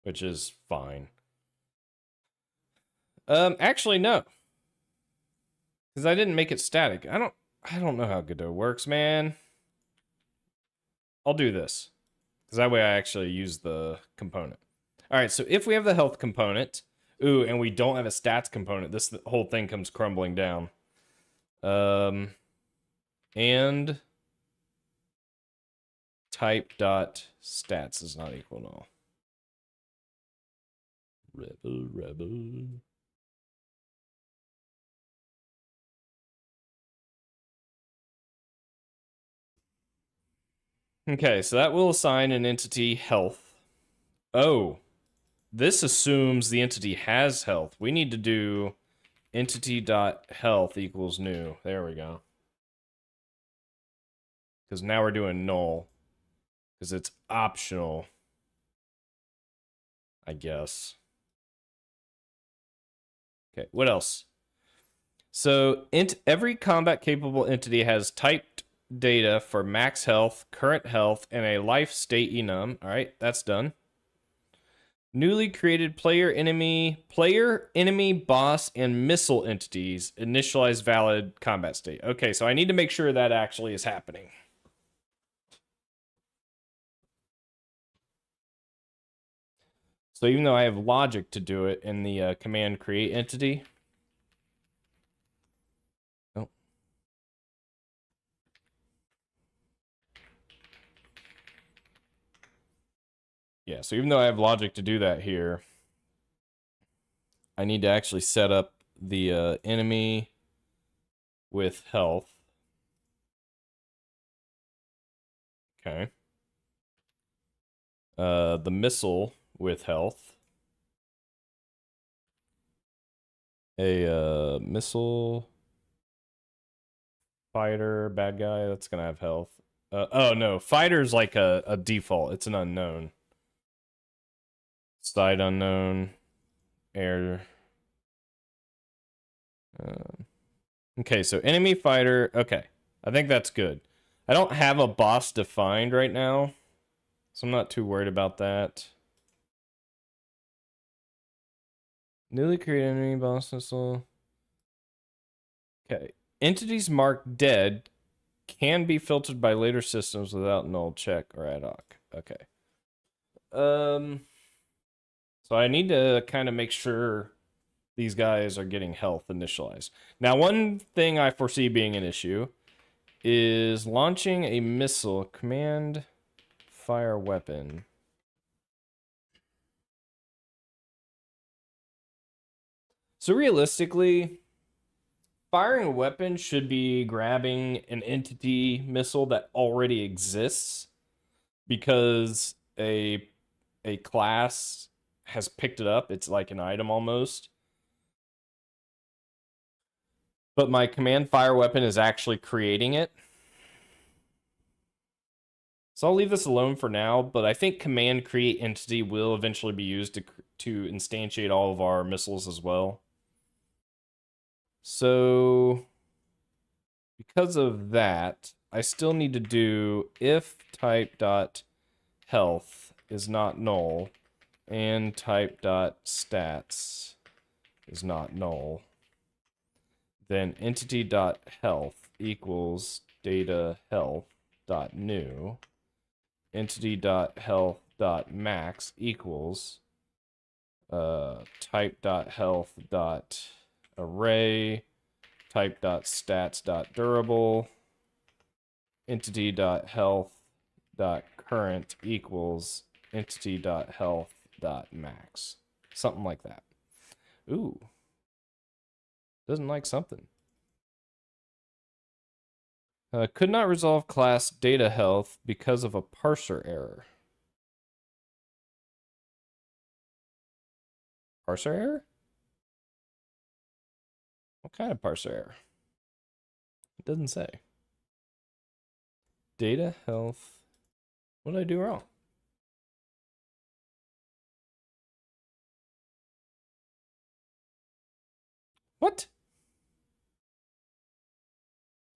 which is fine. Actually, no. Because I didn't make it static. I don't know how Godot works, man. I'll do this. Because that way I actually use the component. Alright, so if we have the health component, ooh, and we don't have a stats component, this whole thing comes crumbling down. And type.stats is not equal null. Rebel. Okay, so that will assign an entity health. Oh, this assumes the entity has health. We need to do entity.health equals new. There we go. Because now we're doing null. Because it's optional. I guess. Okay, what else? So every combat capable entity has typed data for max health, current health, and a life state enum. All right, that's done. Newly created player, enemy, boss, and missile entities initialize valid combat state. Okay, so I need to make sure that actually is happening. So even though I have logic to do it in the command create entity. Oh. Yeah, so even though I have logic to do that here, I need to actually set up the enemy with health. Okay. The missile with health. A missile fighter bad guy that's gonna have health. Oh no, fighter's like a default. It's an unknown. Side unknown. Air. Okay, so enemy fighter. Okay, I think that's good. I don't have a boss defined right now, so I'm not too worried about that. Newly created enemy boss missile. Okay. Entities marked dead can be filtered by later systems without null check or ad hoc. Okay. So I need to kind of make sure these guys are getting health initialized. Now, one thing I foresee being an issue is launching a missile command fire weapon. So realistically, firing a weapon should be grabbing an entity missile that already exists because a class has picked it up. It's like an item almost. But my command fire weapon is actually creating it. So I'll leave this alone for now, but I think command create entity will eventually be used to instantiate all of our missiles as well. So because of that, I still need to do if type dot health is not null and type dot stats is not null, then entity dot health equals data health dot new entity dot health dot max equals type dot health dot array type dot stats dot durable entity dot health dot current equals entity dot health dot max, something like that. Ooh, doesn't like something. Could not resolve class data health because of a parser error. Parser error? What kind of parser error? It doesn't say. Data health. What did I do wrong? What?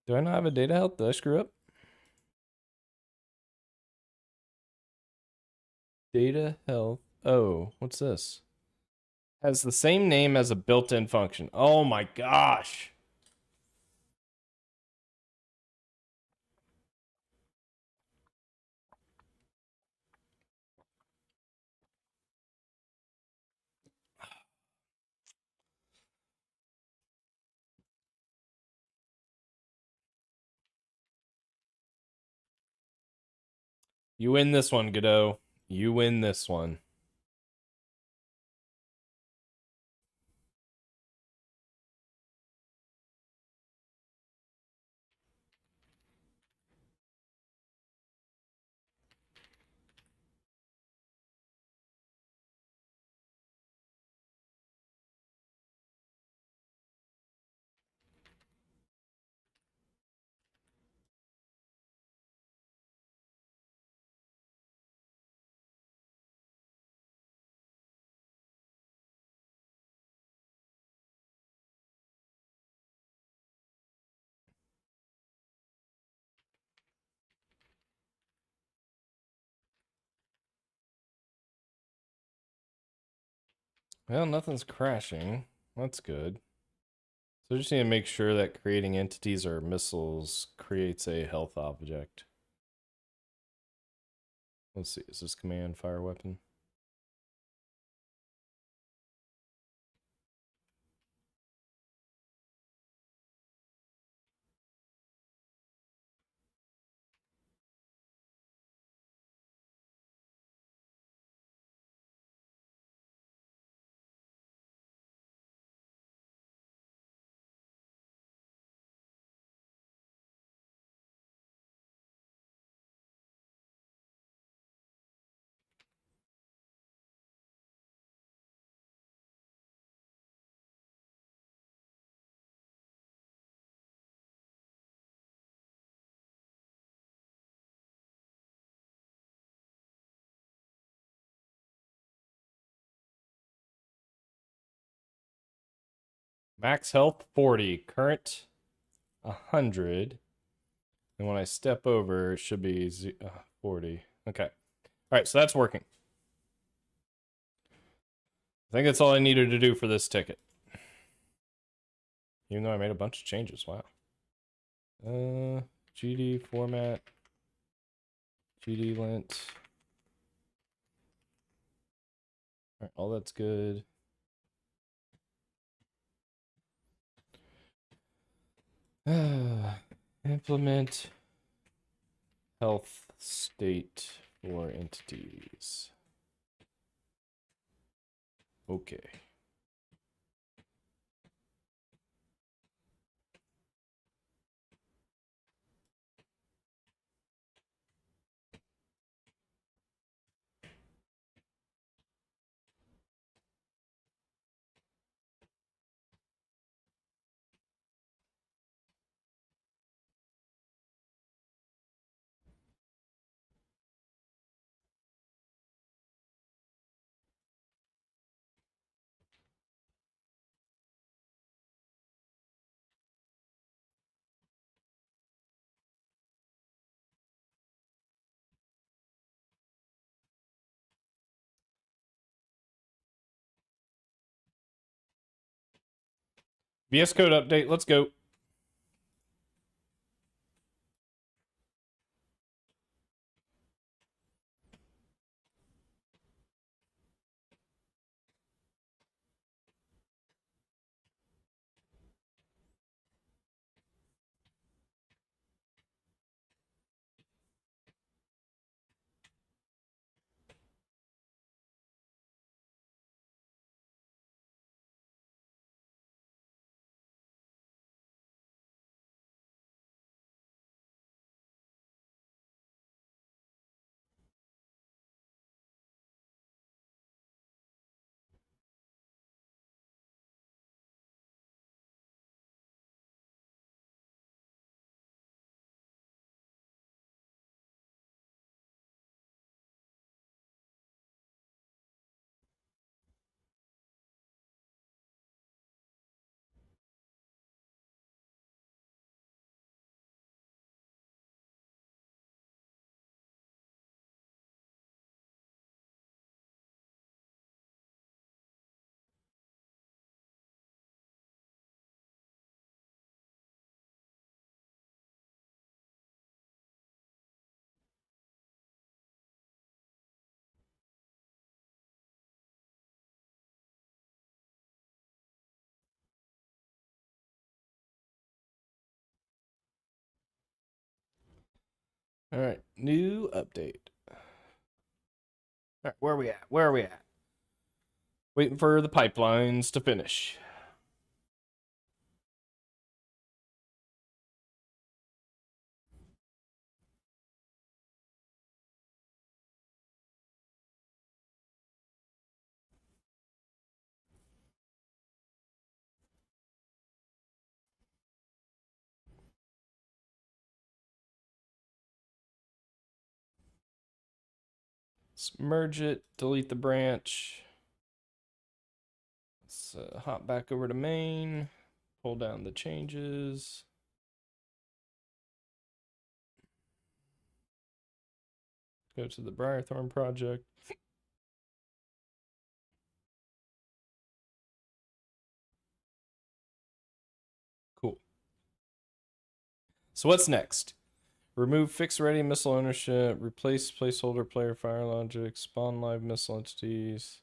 Do I not have a data health? Did I screw up? Data health. Oh, what's this? Has the same name as a built-in function. Oh my gosh. You win this one, Godot. You win this one. Well, nothing's crashing. That's good. So I just need to make sure that creating entities or missiles creates a health object. Let's see, is this command fire weapon? Max health 40, current 100. And when I step over, it should be 40. Okay. All right, so that's working. I think that's all I needed to do for this ticket. Even though I made a bunch of changes. Wow. GD format. GD lint. All right, all that's good. Implement health state for entities. Okay. VS Code update. Let's go. All right, new update. All right, where are we at? Where are we at? Waiting for the pipelines to finish. Let's merge it, delete the branch. Let's hop back over to main, pull down the changes. Go to the Briarthorn project. So what's next? Remove fixed ready missile ownership, replace placeholder player fire logic, spawn live missile entities.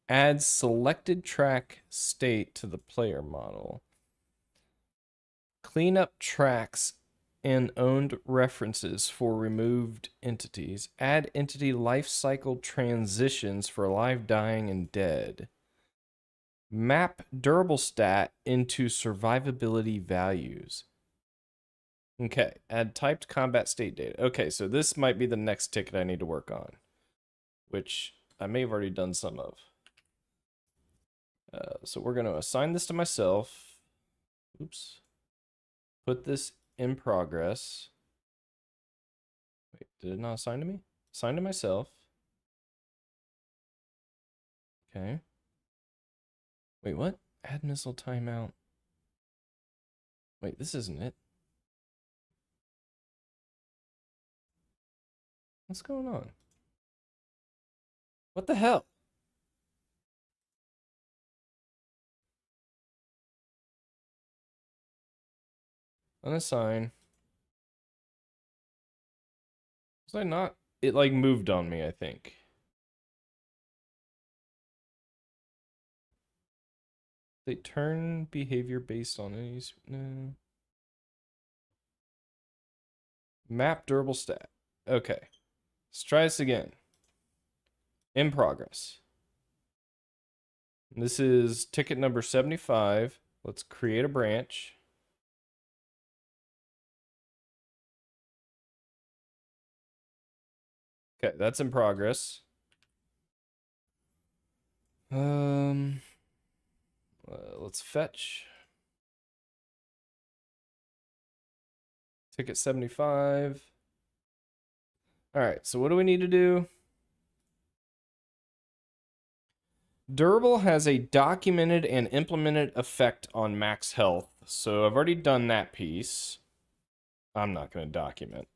Add selected track state to the player model. Clean up tracks and owned references for removed entities. Add entity life cycle transitions for alive, dying, and dead. Map durable stat into survivability values. Okay, add typed combat state data. Okay, so this might be the next ticket I need to work on, which I may have already done some of. So we're going to assign this to myself. Oops. Put this in progress. Wait, did it not assign to me? Assign to myself. Okay. Wait, what? Add missile timeout. Wait, this isn't it. What's going on? What the hell? Unassign. Was I not? It like moved on me, I think. They turn behavior based on any. No. Map durable stat. Okay. Let's try this again. In progress. This is ticket number 75. Let's create a branch. Okay, that's in progress. Let's fetch. Ticket 75. All right, so what do we need to do? Durable has a documented and implemented effect on max health. So I've already done that piece. I'm not going to document.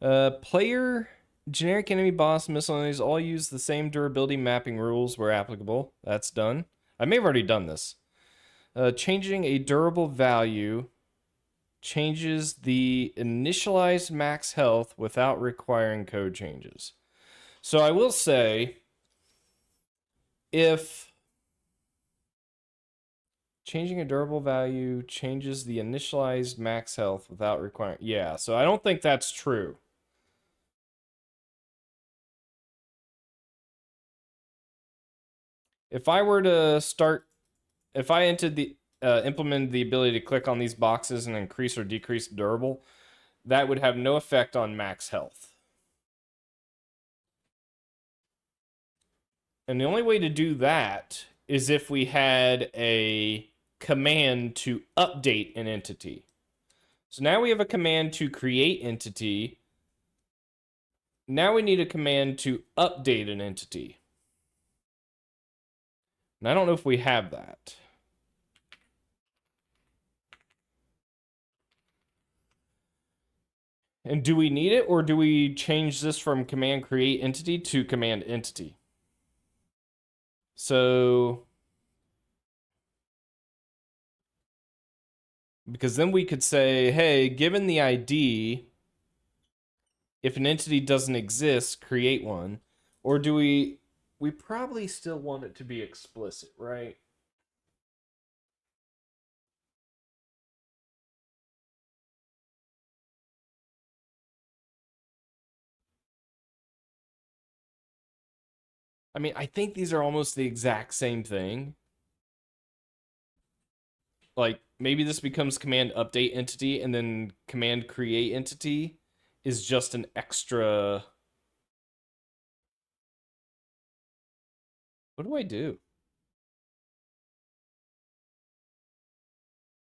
Player, generic enemy boss, miscellaneous all use the same durability mapping rules where applicable. That's done. I may have already done this. Changing a durable value changes the initialized max health without requiring code changes. So I will say, if changing a durable value changes the initialized max health without requiring... Yeah, so I don't think that's true. If I were to start... If I entered the... implemented the ability to click on these boxes and increase or decrease durable, that would have no effect on max health. And the only way to do that is if we had a command to update an entity. So now we have a command to create entity. Now we need a command to update an entity. And I don't know if we have that. And do we need it, or do we change this from command create entity to command entity? So, because then we could say, hey, given the ID, if an entity doesn't exist, create one. Or do we probably still want it to be explicit, right? I mean, I think these are almost the exact same thing. Like, maybe this becomes command update entity, and then command create entity is just an extra... What do I do?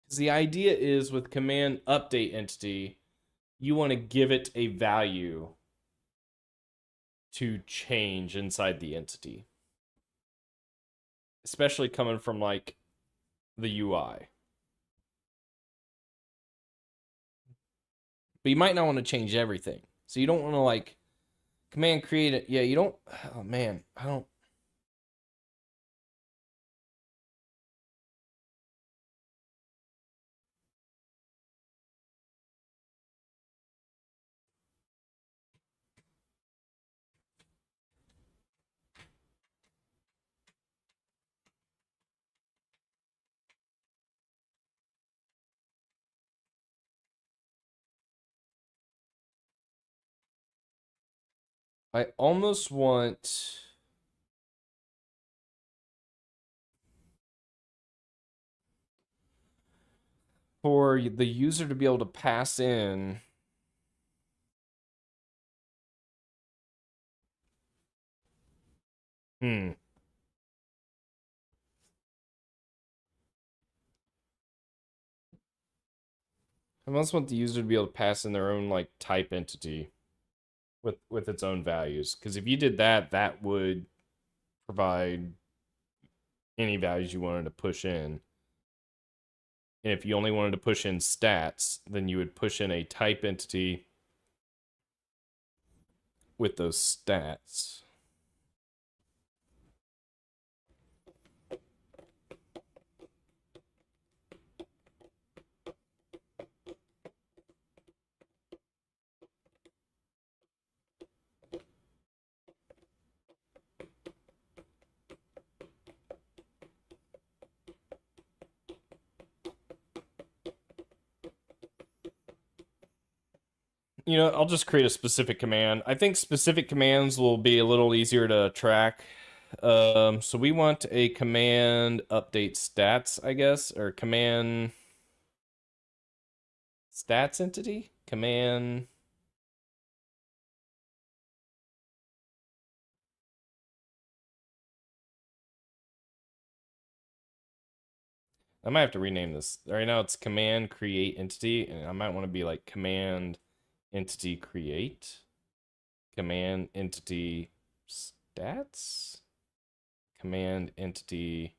Because the idea is with command update entity, you want to give it a value to change inside the entity. Especially coming from like the UI. but you might not want to change everything. So you don't want to like command create it. Yeah, you don't. Oh man, I don't. I almost want. For the user to be able to pass in. Hmm. I almost want the user to be able to pass in their own like type entity with its own values. Because if you did that, that would provide any values you wanted to push in. And if you only wanted to push in stats, then you would push in a type entity with those stats. You know, I'll just create a specific command. I think specific commands will be a little easier to track. So we want a command update stats, I guess, or command stats entity? Command. I might have to rename this. Right now it's command create entity, and I might want to be like command entity create, command entity stats, command entity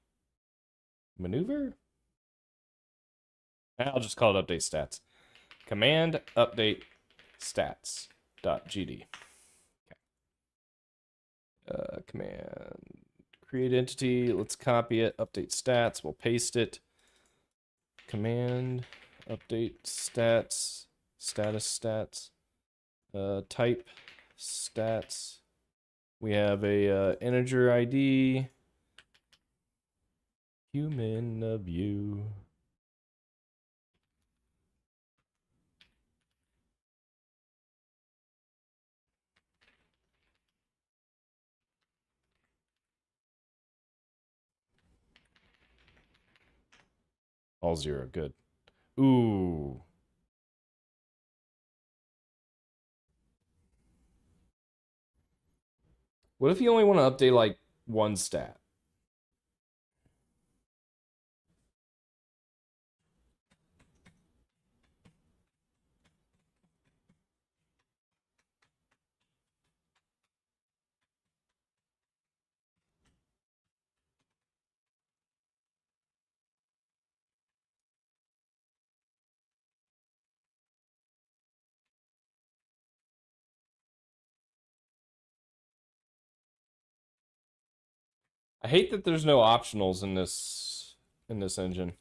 maneuver. I'll just call it update stats. Command update stats dot gd. Okay. Command create entity. Let's copy it. Update stats. We'll paste it. Command update stats status stats. Type stats. We have a integer ID. Human view. All 0. Good. Ooh. What if you only want to update like one stat? I hate that there's no optionals in this engine.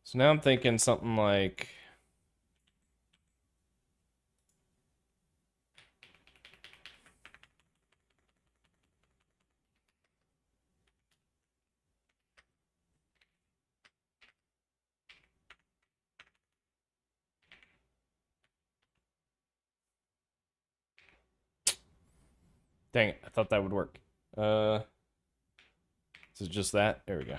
So now I'm thinking something like dang it, I thought that would work. Is it just that? There we go.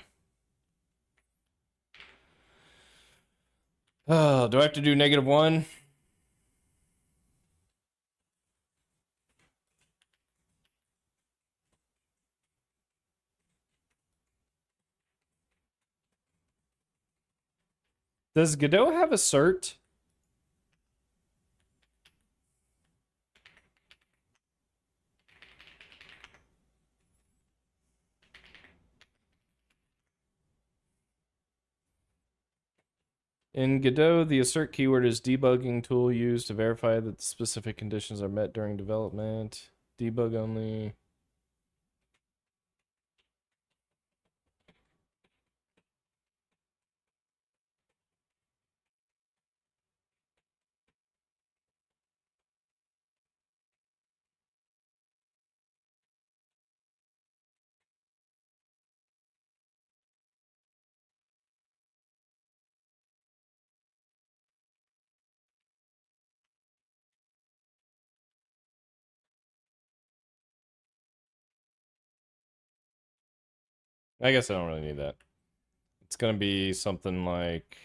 Oh, do I have to do -1? Does Godot have a cert? In Godot, the assert keyword is debugging tool used to verify that the specific conditions are met during development. Debug only. I guess I don't really need that. It's gonna be something like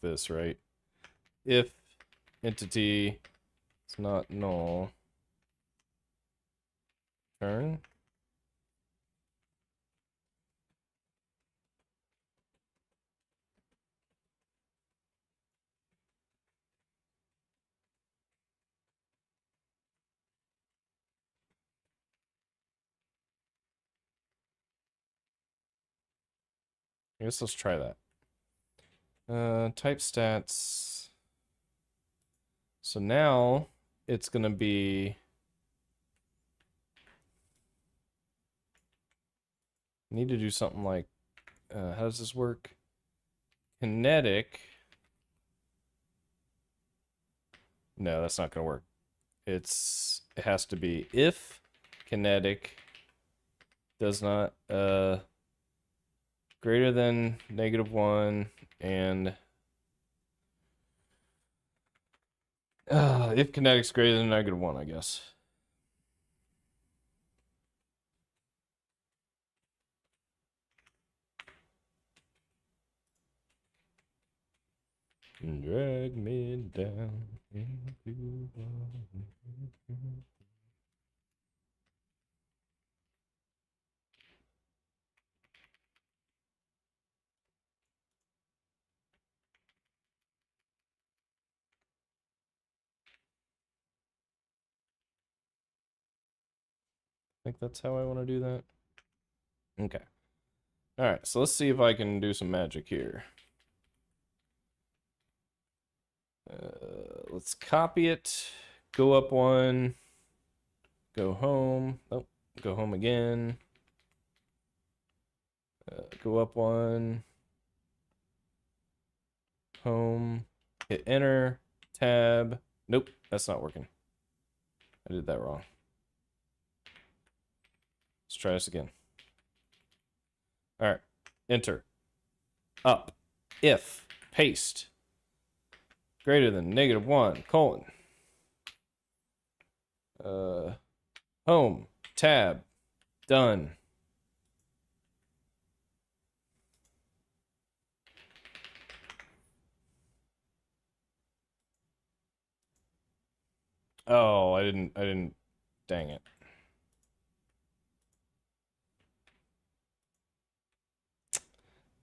this, right? If entity is not null, turn. I guess let's try that. Type stats. So now it's gonna be need to do something like how does this work? Kinetic. No, that's not gonna work. It has to be if kinetic does not greater than -1 and if kinetic's greater than -1, I guess. Drag me down into I think that's how I want to do that. Okay. All right, so let's see if I can do some magic here. Let's copy it, go up one, go home. Oh, go home again. Go up one, home, hit enter, tab. Nope, that's not working. I did that wrong. Let's try this again. All right, enter, up, if, paste, greater than -1, colon. Home, tab, done. Oh, I didn't, dang it.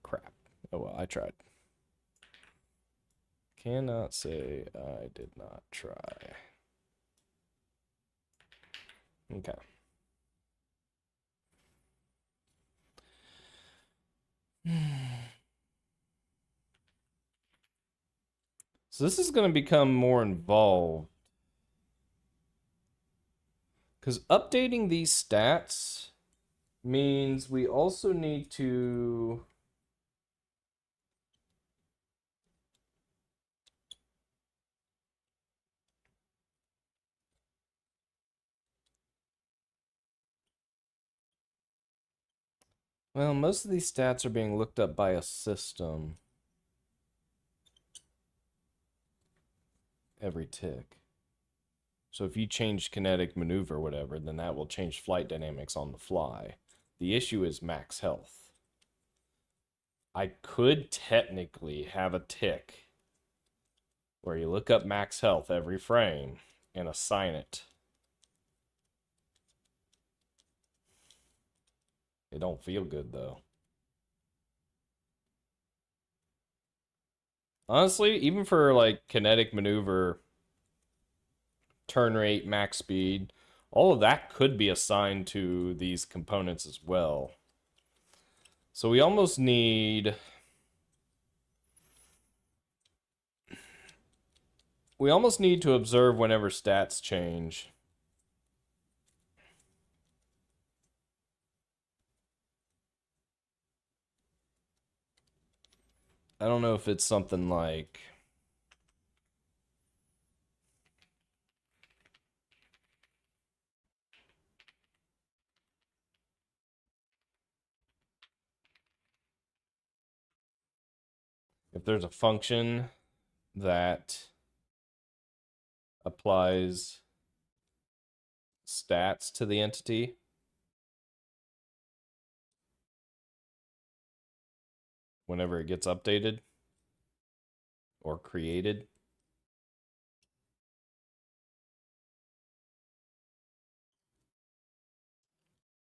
Crap. Oh well, I tried. Cannot say I did not try. Okay. So this is going to become more involved. Because updating these stats means we also need to... Well, most of these stats are being looked up by a system every tick. So if you change kinetic maneuver, whatever, then that will change flight dynamics on the fly. The issue is max health. I could technically have a tick where you look up max health every frame and assign it. It don't feel good though. Honestly, even for like kinetic maneuver, turn rate, max speed, All of that could be assigned to these components as well. So we almost need... We almost need to observe whenever stats change. I don't know if it's something like... If there's a function that applies stats to the entity whenever it gets updated or created.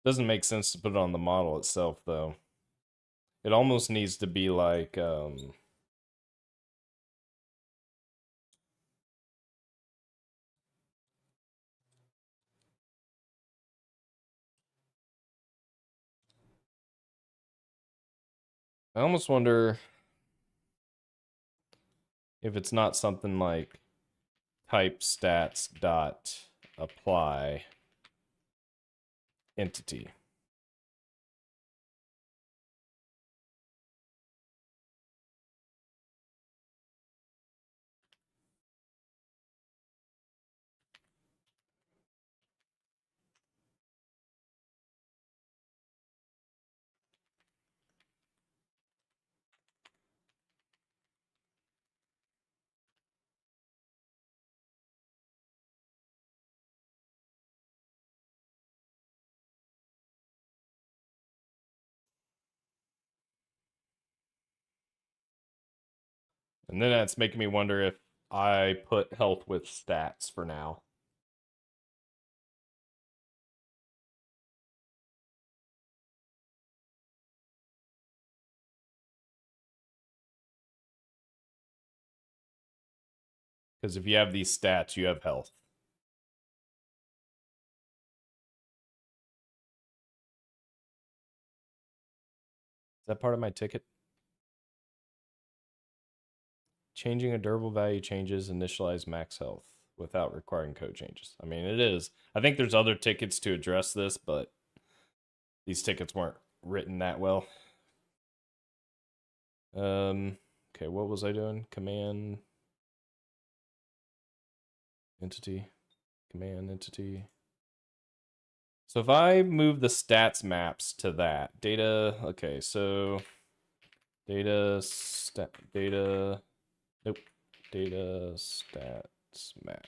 Doesn't make sense to put it on the model itself, though. It almost needs to be like... I almost wonder if it's not something like type stats dot apply entity. And then that's making me wonder if I put health with stats for now. Because if you have these stats, you have health. Is that part of my ticket? Changing a durable value changes initialize max health without requiring code changes. I mean, it is. I think there's other tickets to address this, but these tickets weren't written that well. Okay, what was I doing? Command entity, command entity. So if I move the stats maps to that data, okay, so data nope, data stats map.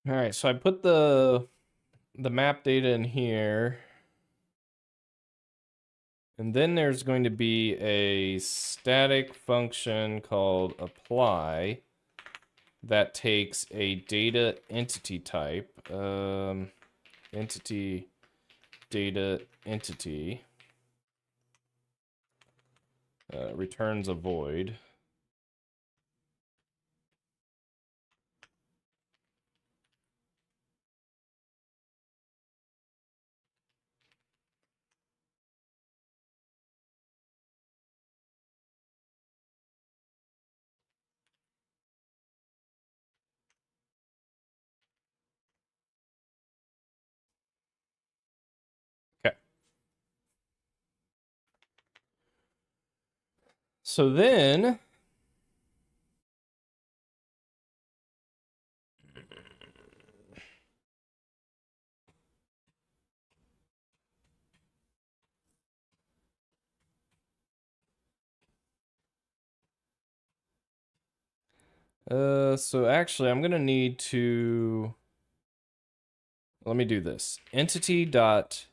All right, so I put the map data in here. And then there's going to be a static function called apply that takes a data entity type, entity data entity, returns a void. Okay. So then so actually I'm gonna need to, let me do this. Entity dot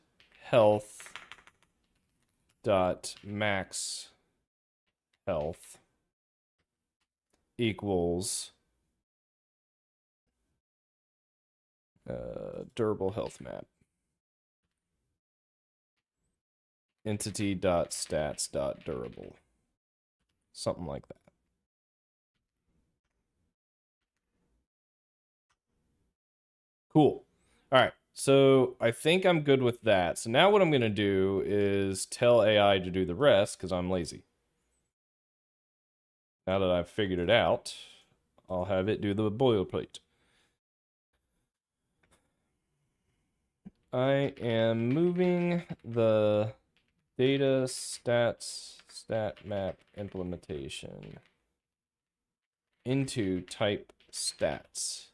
health dot max health equals durable health map. Entity dot stats dot durable. Something like that. Cool. All right. So I think I'm good with that. So now what I'm going to do is tell AI to do the rest because I'm lazy. Now that I've figured it out, I'll have it do the boilerplate. I am moving the data stats stat map implementation into type stats.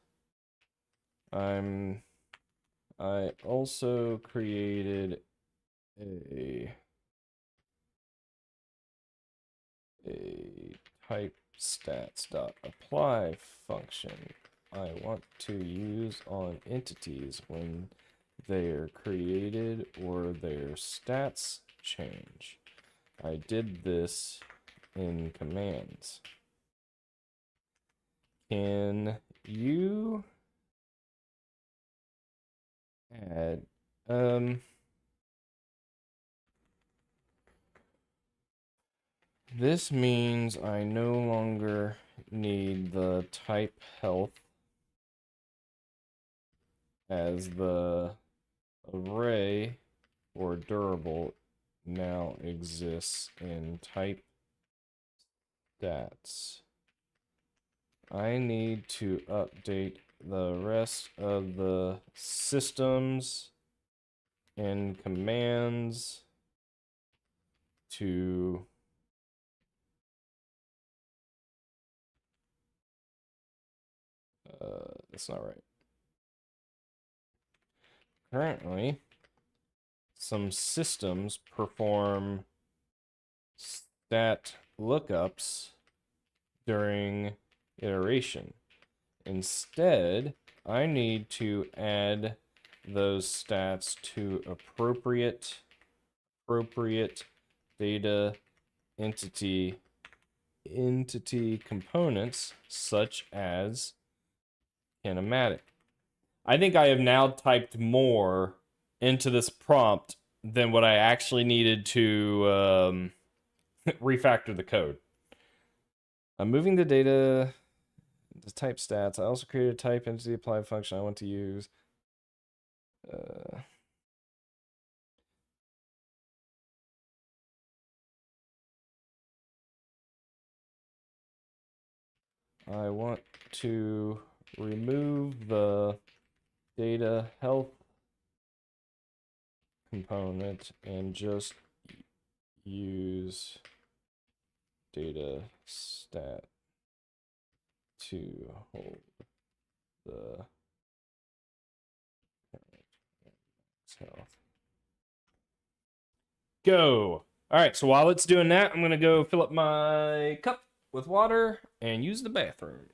I also created a type stats dot apply function I want to use on entities when they're created or their stats change. I did this in commands. Can you add this means I no longer need the type health as the array or durable now exists in type stats. I need to update the rest of the systems and commands to that's not right. Currently, some systems perform stat lookups during iteration. Instead, I need to add those stats to appropriate data entity components such as kinematic. I think I have now typed more into this prompt than what I actually needed to refactor the code. I'm moving the data to type stats. I also created a type entity apply function I want to use. I want to remove the data health component and just use data stat to hold the health. Go. All right, so while it's doing that, I'm going to go fill up my cup with water and use the bathroom.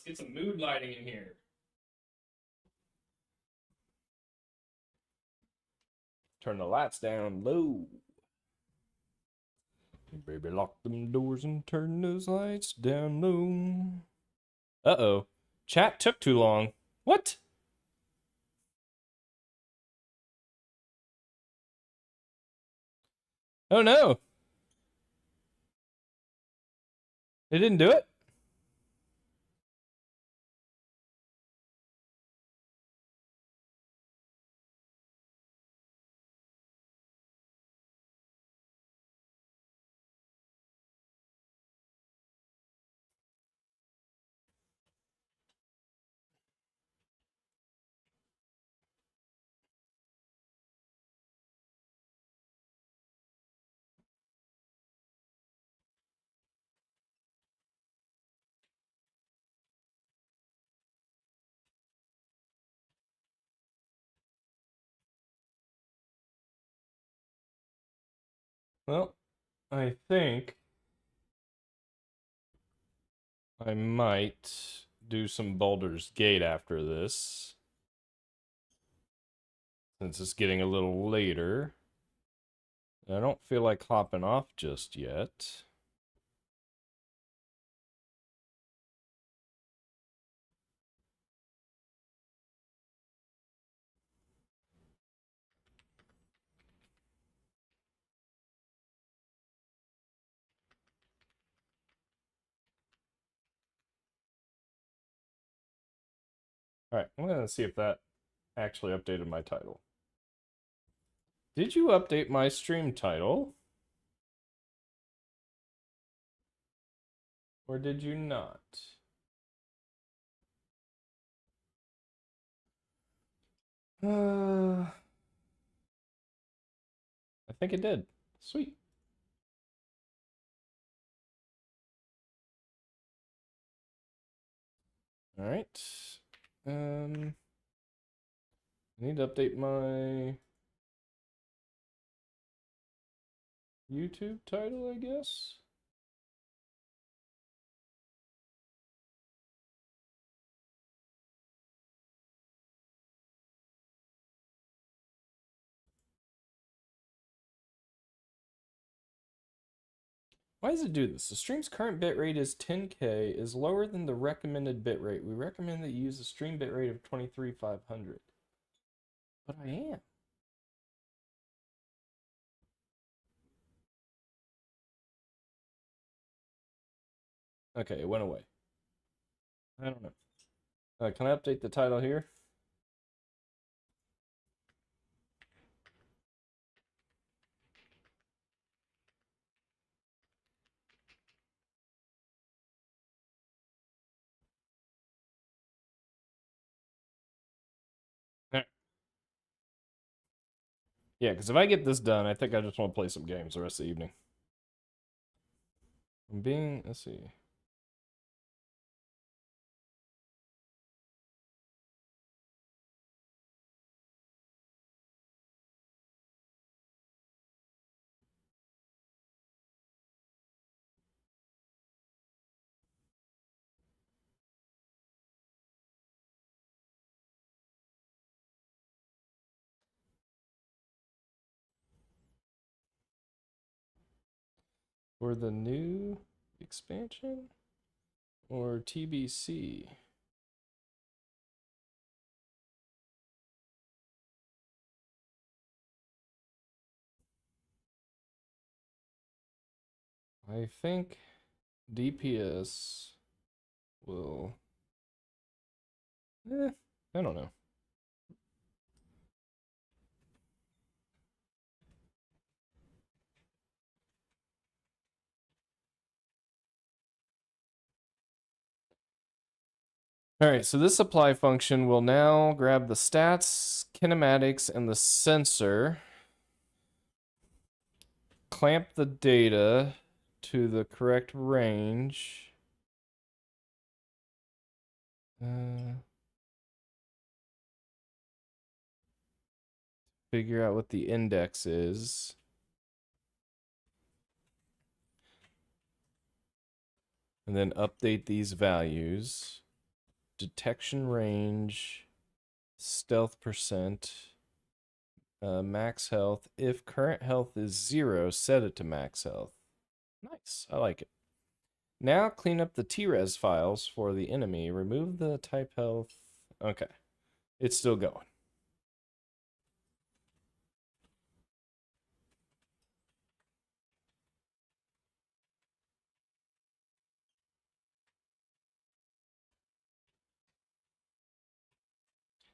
Let's get some mood lighting in here. Turn the lights down low. Baby, lock them doors and turn those lights down low. Uh-oh. Chat took too long. What? Oh no. It didn't do it? Well, I think I might do some Baldur's Gate after this, since it's getting a little later. I don't feel like hopping off just yet. Alright, I'm gonna see if that actually updated my title. Did you update my stream title? Or did you not? I think it did. Sweet. Alright. I need to update my YouTube title, I guess. Why does it do this? The stream's current bitrate is 10K, is lower than the recommended bitrate. We recommend that you use a stream bitrate of 23,500. But I am. Okay, it went away. I don't know. Can I update the title here? Yeah, because if I get this done, I think I just want to play some games the rest of the evening. Let's see. For the new expansion or TBC? I think DPS will. I don't know. All right, so this apply function will now grab the stats, kinematics, and the sensor, clamp the data to the correct range. Figure out what the index is. And then update these values. detection range, stealth percent, max health. If current health is 0, set it to max health. Nice, I like it. Now clean up the T-res files for the enemy. Remove the type health. Okay, it's still going.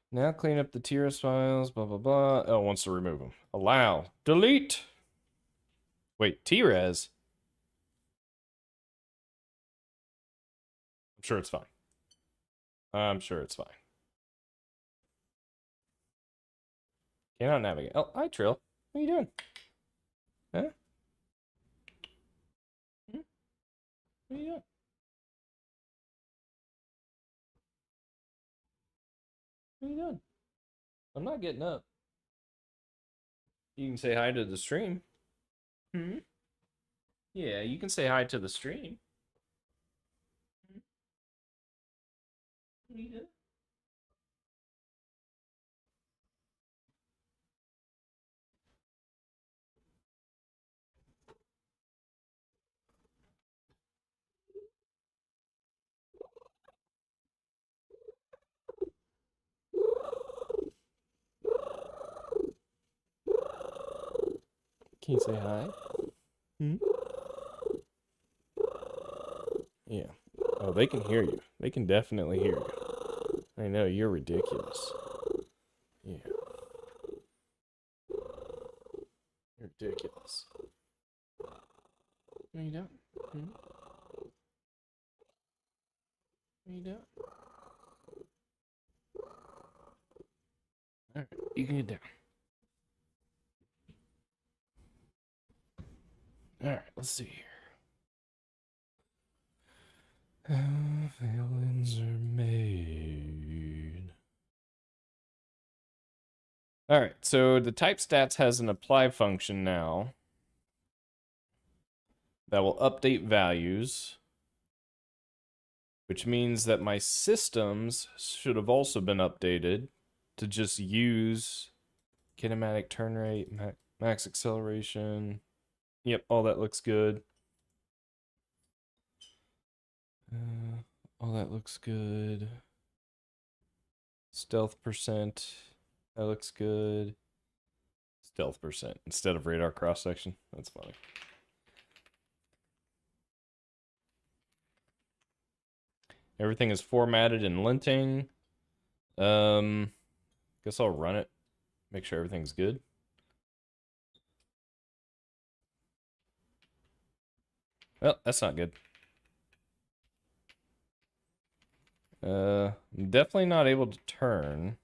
Now clean up the T-res files, blah, blah, blah. Oh, wants to remove them. Allow. Delete. Wait, T-res? I'm sure it's fine. I'm sure it's fine. Cannot navigate. Oh, hi, Trill. What are you doing? Huh? Hmm? What are you doing? What are you doing? I'm not getting up. You can say hi to the stream. Hmm? Yeah, you can say hi to the stream. Hmm? What are you doing? Can you say hi? Hmm? Yeah. Oh, they can hear you. They can definitely hear you. I know, you're ridiculous. Yeah. You're ridiculous. What are you doing? Hmm? What are you doing? Alright, you can get down. Alright, let's see here. How villains are made. Alright, so the type stats has an apply function now that will update values, which means that my systems should have also been updated to just use kinematic turn rate, max acceleration. Yep, all that looks good. All that looks good. Stealth percent. That looks good. Stealth percent instead of radar cross section. That's funny. Everything is formatted in linting. Guess I'll run it. Make sure everything's good. Well, that's not good. I'm definitely not able to turn.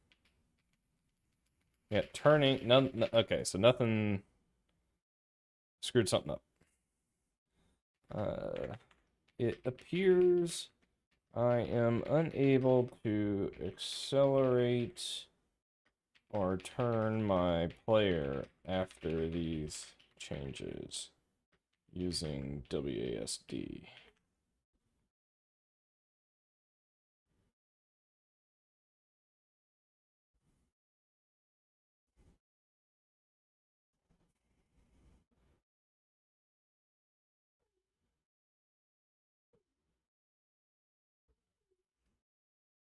Yeah, turning. None. Okay, so nothing. Screwed something up. It appears I am unable to accelerate or turn my player after these changes using WASD.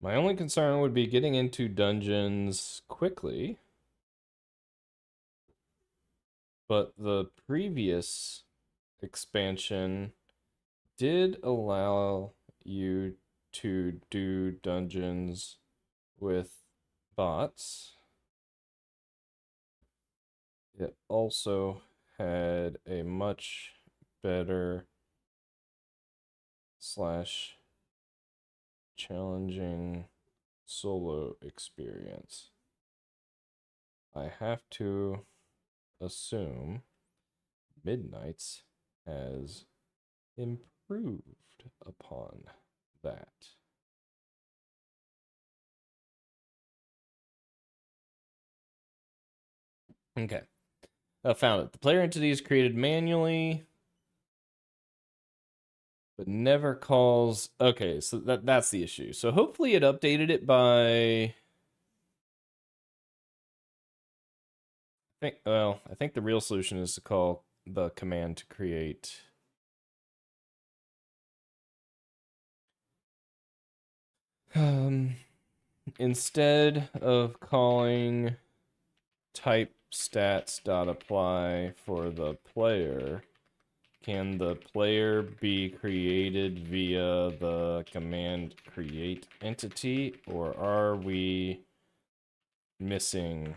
My only concern would be getting into dungeons quickly. But the previous expansion did allow you to do dungeons with bots. It also had a much better slash challenging solo experience. I have to assume Midnight's has improved upon that. Okay. I found it. The player entity is created manually. but never calls. Okay, so that's the issue. So hopefully it updated it by. I think the real solution is to call the command to create. Um, Instead of calling type stats dot apply for the player, can the player be created via the command create entity, or are we missing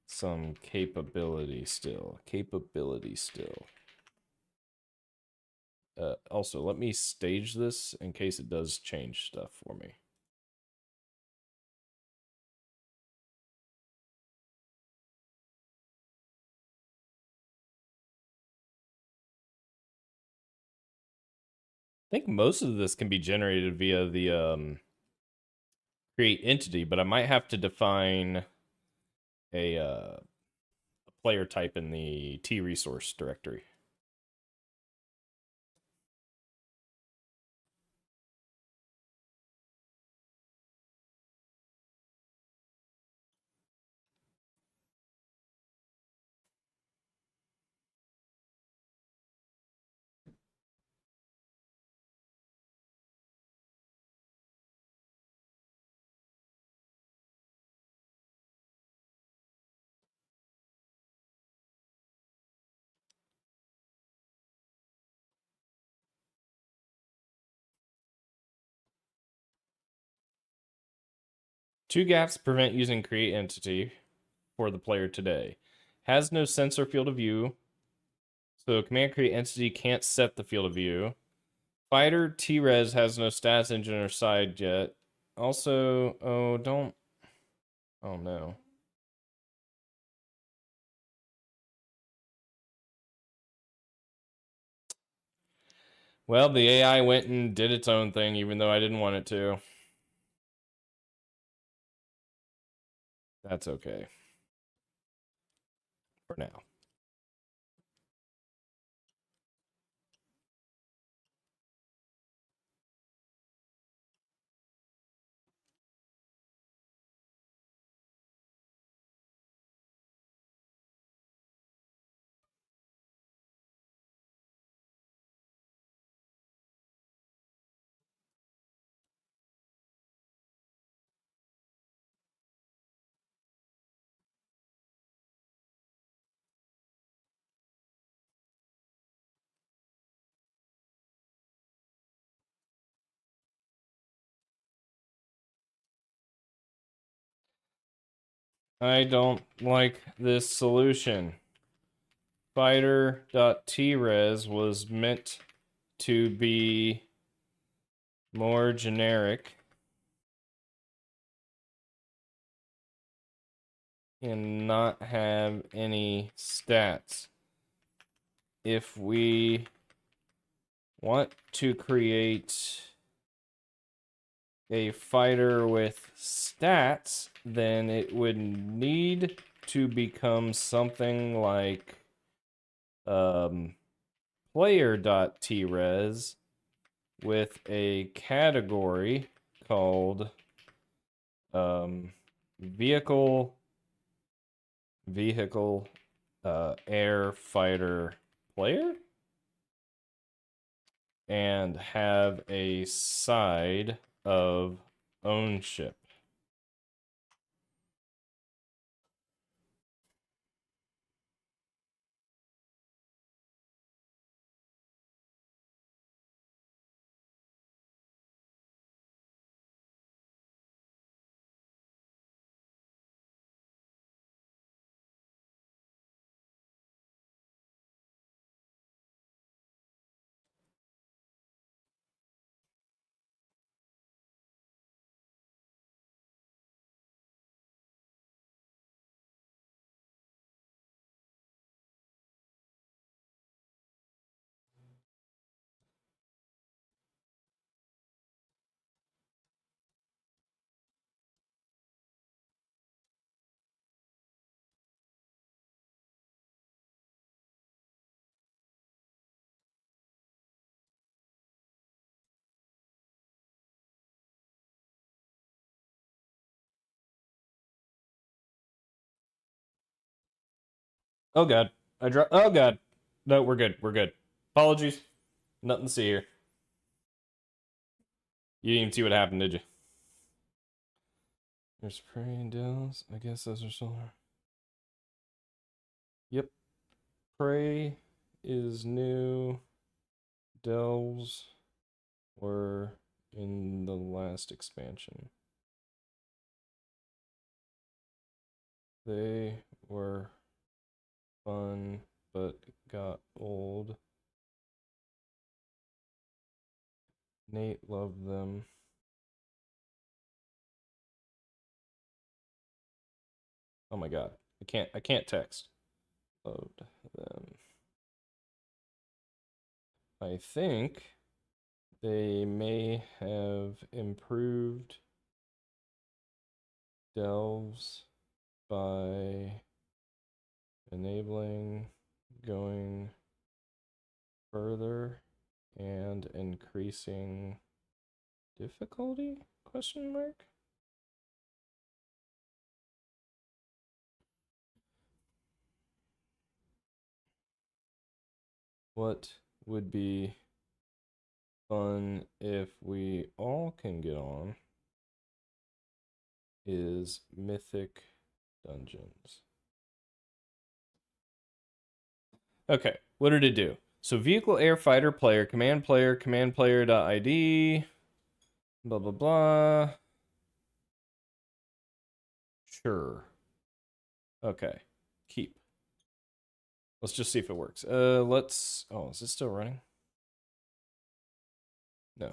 some capability still? Also, let me stage this in case it does change stuff for me. I think most of this can be generated via the create entity, but I might have to define a player type in the T resource directory. Two gaps prevent using create entity for the player today. Has no sensor field of view, so command create entity can't set the field of view. Fighter T-Res has no stats engine or side yet. Also, oh no. Well, the AI went and did its own thing, even though I didn't want it to. That's okay. For now. I don't like this solution. Fighter.tres was meant to be more generic and not have any stats. If we want to create a fighter with stats, then it would need to become something like player.tres with a category called vehicle air fighter player, and have a side of ownership. Oh god. Oh god. No, we're good. We're good. Apologies. Nothing to see here. You didn't even see what happened, did you? There's prey and dells. I guess those are solar. Yep. Prey is new. Delves were in the last expansion. They were fun, but got old. Nate loved them. Oh my god. I can't text. Loved them. I think they may have improved delves by enabling going further and increasing difficulty? Question mark? What would be fun if we all can get on is mythic dungeons. Okay, what did it do? So vehicle air fighter player, command player.id, blah blah blah. Sure. Okay. Keep. Let's just see if it works. Let's. Oh, is it still running? No.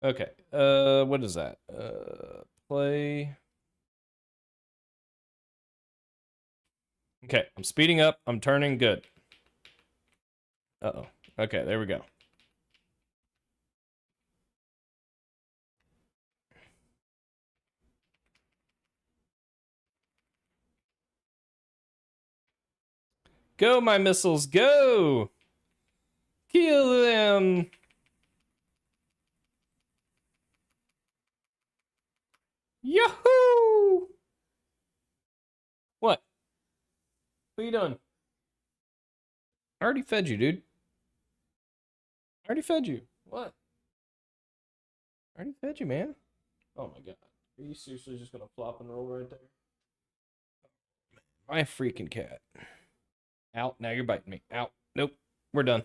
Okay. What is that? Play. Okay, I'm speeding up. I'm turning. Good. Uh-oh. Okay, there we go. Go, my missiles, go! Kill them! Yahoo! What? What are you doing? I already fed you, dude. I already fed you. What? I already fed you, man. Oh my god. Are you seriously just gonna flop and roll right there? My freaking cat. Out. Now you're biting me. Out. Nope. We're done.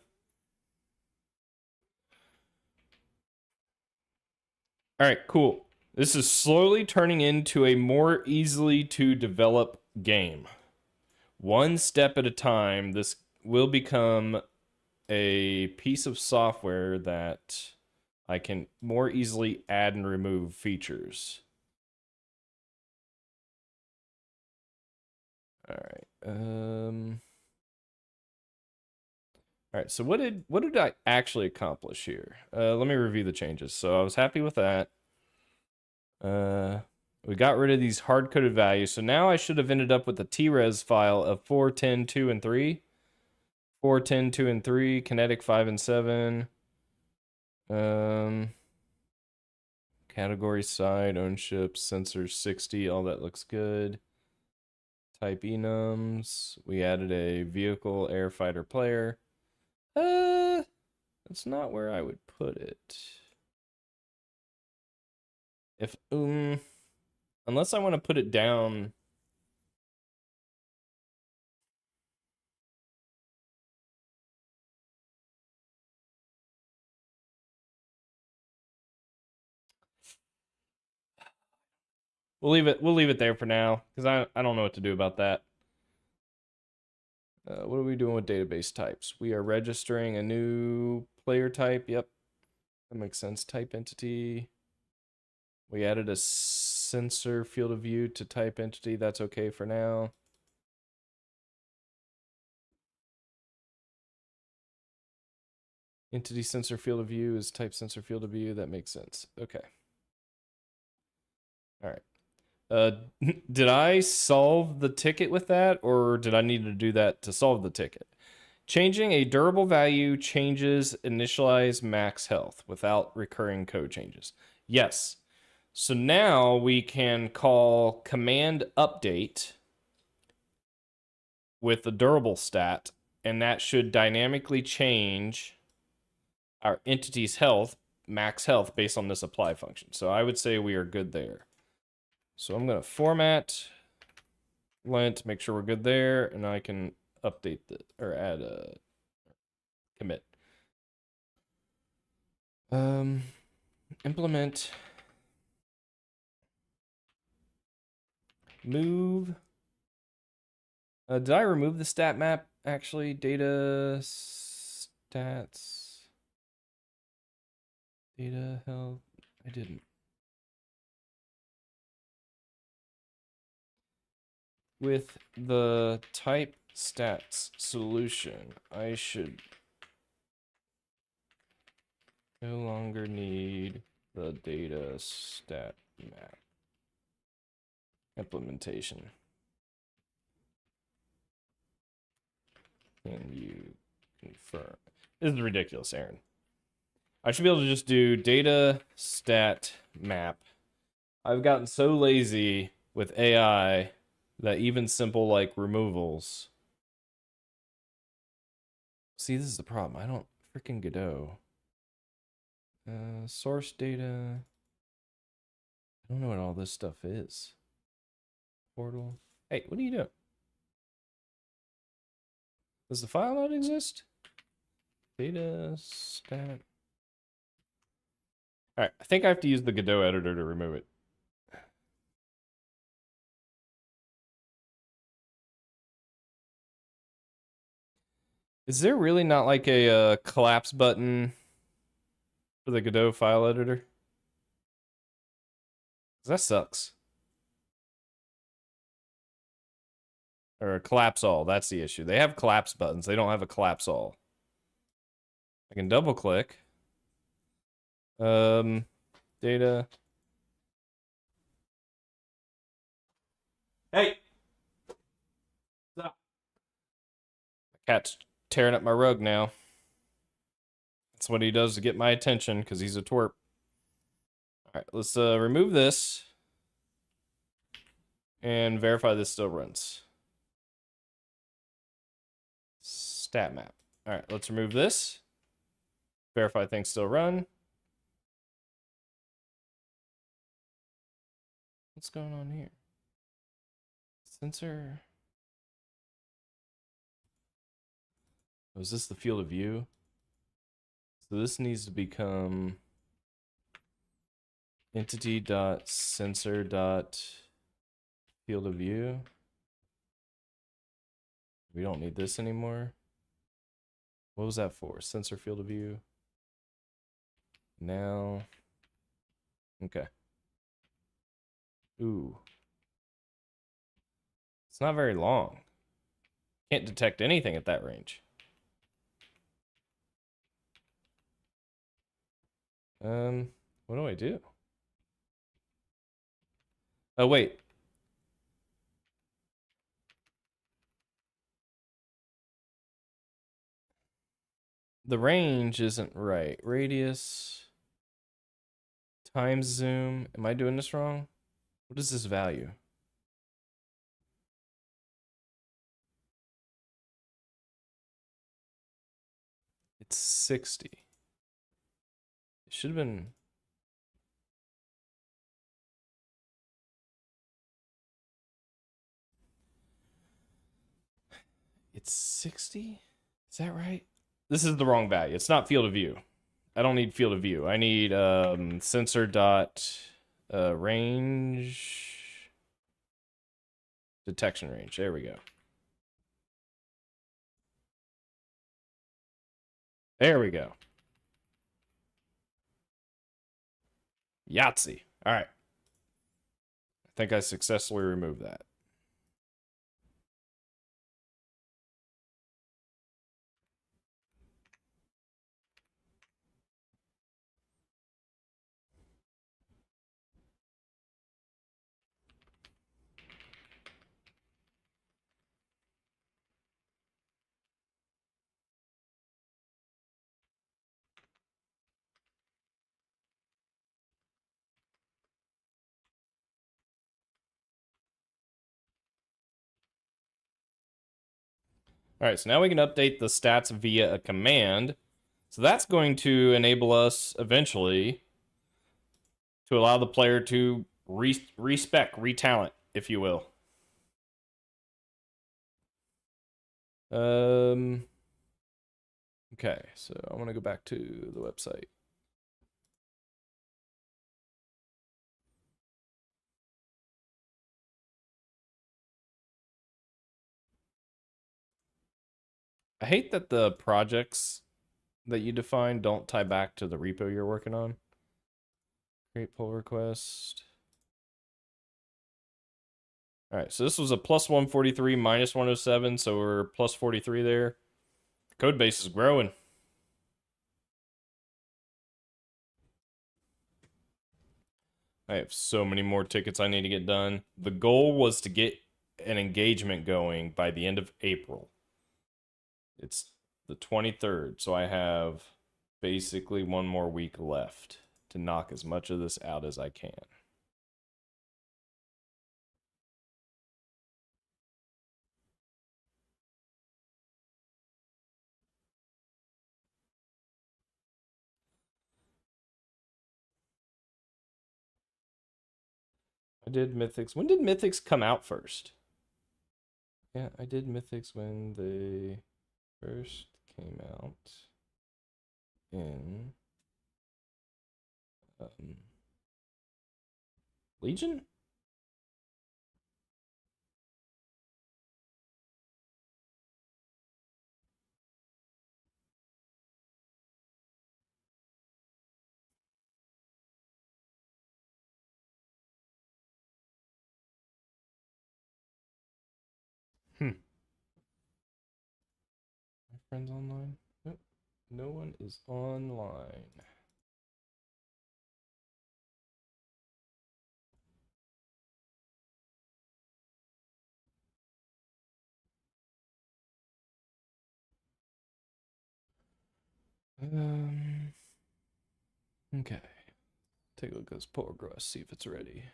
All right, cool. This is slowly turning into a more easily to develop game. One step at a time, this will become a piece of software that I can more easily add and remove features. All right. All right. So what did I actually accomplish here? Let me review the changes. So I was happy with that. We got rid of these hard-coded values. So now I should have ended up with a TRES file of 4, 10, 2, and 3. 4, 10, 2, and 3, kinetic 5 and 7. Category side, ownership, sensor 60, all that looks good. Type enums. We added a vehicle air fighter player. That's not where I would put it. If unless I want to put it down. We'll leave it there for now because I don't know what to do about that. What are we doing with database types? We are registering a new player type. Yep. That makes sense. Type entity. We added a sensor field of view to type entity. That's okay for now. Entity sensor field of view is type sensor field of view. That makes sense. Okay. All right. Did I solve the ticket with that, or did I need to do that to solve the ticket? Changing a durable value changes initialize max health without recurring code changes. Yes. So now we can call command update with the durable stat, and that should dynamically change our entity's health, max health, based on this apply function. So I would say we are good there. So I'm going to format lint, make sure we're good there, and I can update the or add a commit. Implement move. Did I remove the stat map? Actually, data stats, data health. I didn't. With the type stats solution, I should no longer need the data stat map implementation. Can you confirm? This is ridiculous, Aaron. I should be able to just do data stat map. I've gotten so lazy with AI that even simple like removals. See, this is the problem. I don't freaking Godot. Source data. I don't know what all this stuff is. Portal. Hey, what are you doing? Does the file not exist? Data stat. All right, I think I have to use the Godot editor to remove it. Is there really not like a collapse button for the Godot file editor? 'Cause that sucks. Or collapse all, that's the issue. They have collapse buttons, they don't have a collapse all. I can double click. Data. Hey! Stop. My cat's tearing up my rug now. That's what he does to get my attention, because he's a twerp. Alright, let's remove this. And verify this still runs. Stat map. Alright, let's remove this. Verify things still run. What's going on here? Sensor. Oh, is this the field of view? So this needs to become entity.sensor.field of view. We don't need this anymore. What was that for? Sensor field of view. Now. Okay. Ooh. It's not very long. Can't detect anything at that range. What do I do? Oh, wait. The range isn't right. Radius. Times zoom. Am I doing this wrong? What is this value? It's 60. It should have been. It's 60? Is that right? This is the wrong value. It's not field of view. I don't need field of view. I need sensor dot range detection range. There we go. There we go. Yahtzee. All right. I think I successfully removed that. All right, so now we can update the stats via a command. So that's going to enable us eventually to allow the player to respec, retalent, if you will. Okay, so I want to go back to the website. I hate that the projects that you define don't tie back to the repo you're working on. Create pull request. All right, so this was a plus 143, minus 107, so we're plus 43 there. The code base is growing. I have so many more tickets I need to get done. The goal was to get an engagement going by the end of April. It's the 23rd, so I have basically one more week left to knock as much of this out as I can. I did Mythics. When did Mythics come out first? Yeah, I did Mythics when they first came out in Legion? My friend's online? Nope. No one is online. Okay. Take a look at this pull request, see if it's ready.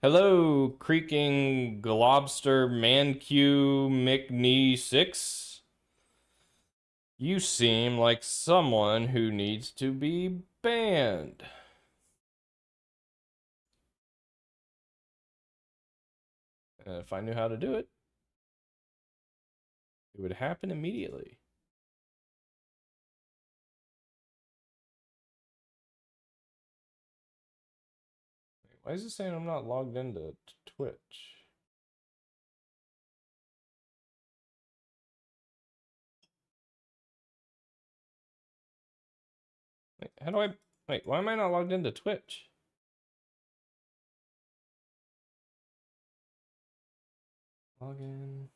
Hello, creaking globster manq McNee 6. You seem like someone who needs to be banned. If I knew how to do it, it would happen immediately. Why is it saying I'm not logged into Twitch? Wait, how do I... Wait, why am I not logged into Twitch? Login.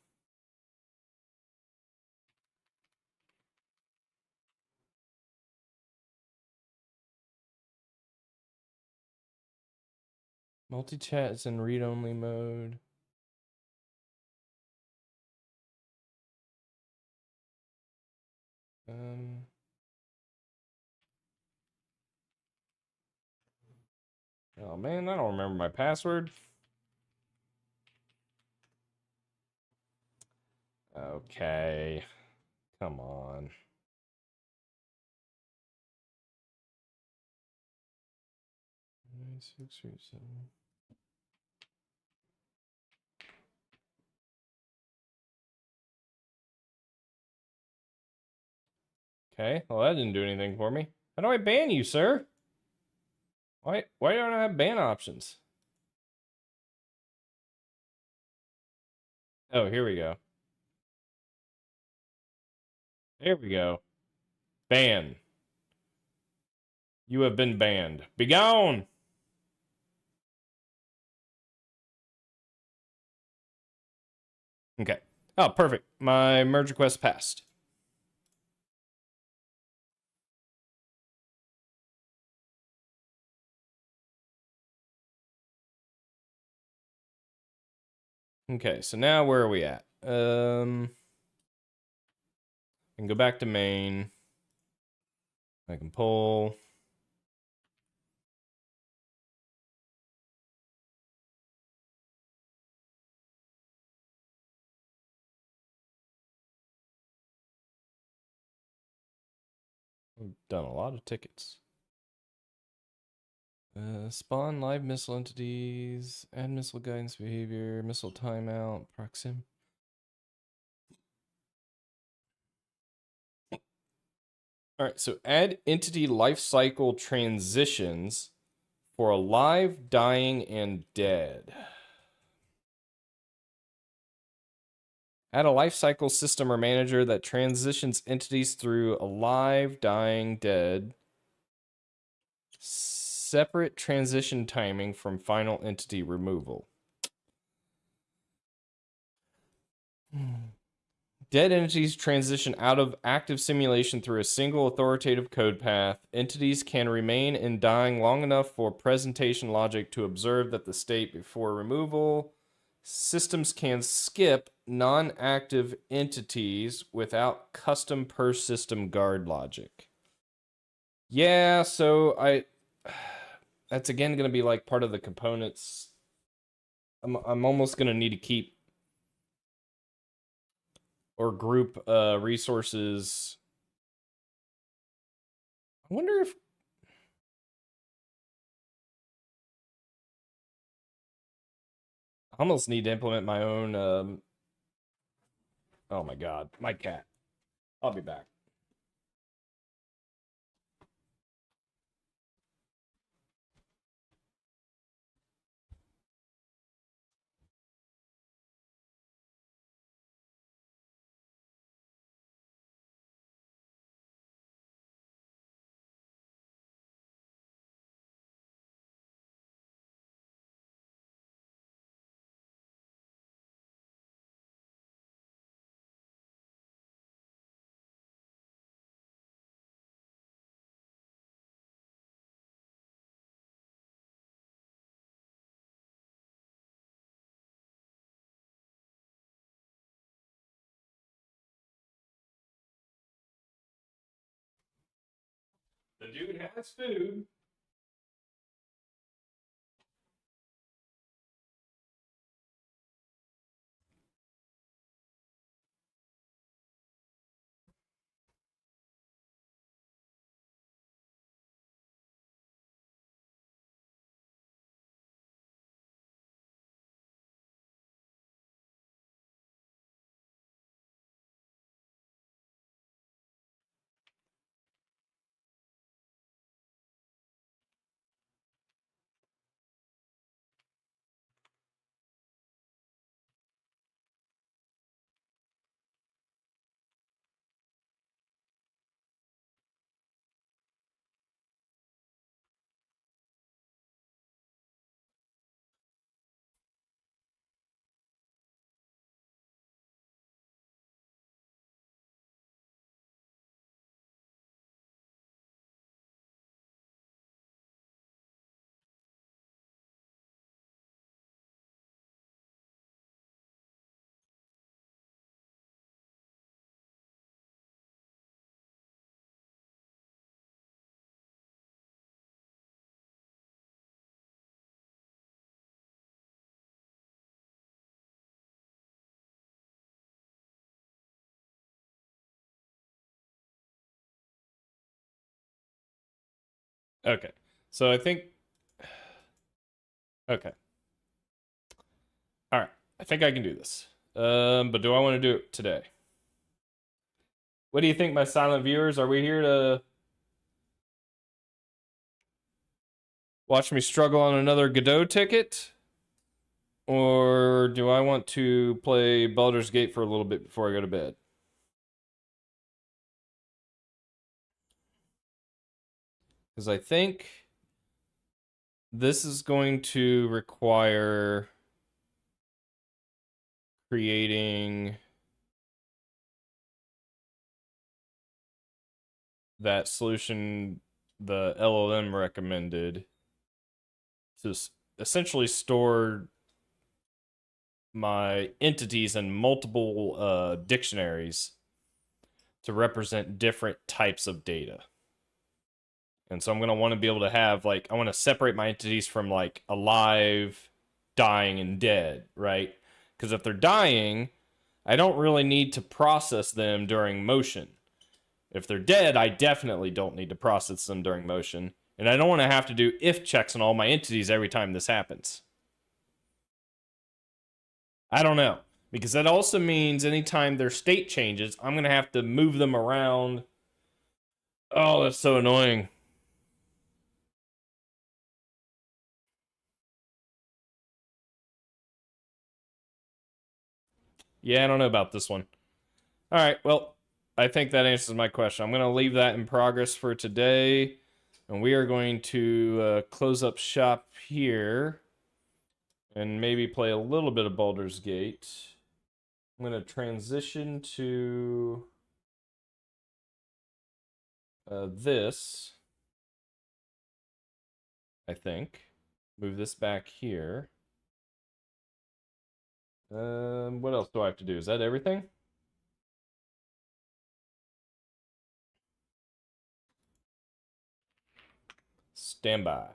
Multi-chat is in read-only mode. Oh man, I don't remember my password. Okay. Come on. Okay, well that didn't do anything for me. How do I ban you, sir? Why don't I have ban options? Oh, here we go. There we go. Ban. You have been banned. Be gone! Okay. Oh, perfect. My merge request passed. Okay, so now where are we at? I can go back to main. I can pull. I've done a lot of tickets. Spawn live missile entities, add missile guidance behavior, missile timeout, proxim. All right, so add entity life cycle transitions for alive, dying, and dead. Add a life cycle system or manager that transitions entities through alive, dying, dead. Separate transition timing from final entity removal. Dead entities transition out of active simulation through a single authoritative code path. Entities can remain in dying long enough for presentation logic to observe that the state before removal. Systems can skip non-active entities without custom per system guard logic. Yeah, so that's again going to be like part of the components. I'm almost going to need to keep or group resources. I wonder if I almost need to implement my own oh my god, my cat. I'll be back. The dude has food. Okay. So I think okay. All right. I think I can do this. But do I want to do it today? What do you think, my silent viewers? Are we here to watch me struggle on another Godot ticket? Or do I want to play Baldur's Gate for a little bit before I go to bed? Because I think this is going to require creating that solution the LLM recommended to essentially store my entities in multiple dictionaries to represent different types of data. And so I'm going to want to be able to have, like, I want to separate my entities from, like, alive, dying, and dead, right? Because if they're dying, I don't really need to process them during motion. If they're dead, I definitely don't need to process them during motion. And I don't want to have to do if checks on all my entities every time this happens. I don't know. Because that also means anytime their state changes, I'm going to have to move them around. Oh, that's so annoying. Yeah, I don't know about this one. All right, well, I think that answers my question. I'm going to leave that in progress for today. And we are going to close up shop here. And maybe play a little bit of Baldur's Gate. I'm going to transition to this, I think. Move this back here. What else do I have to do? Is that everything? Stand by.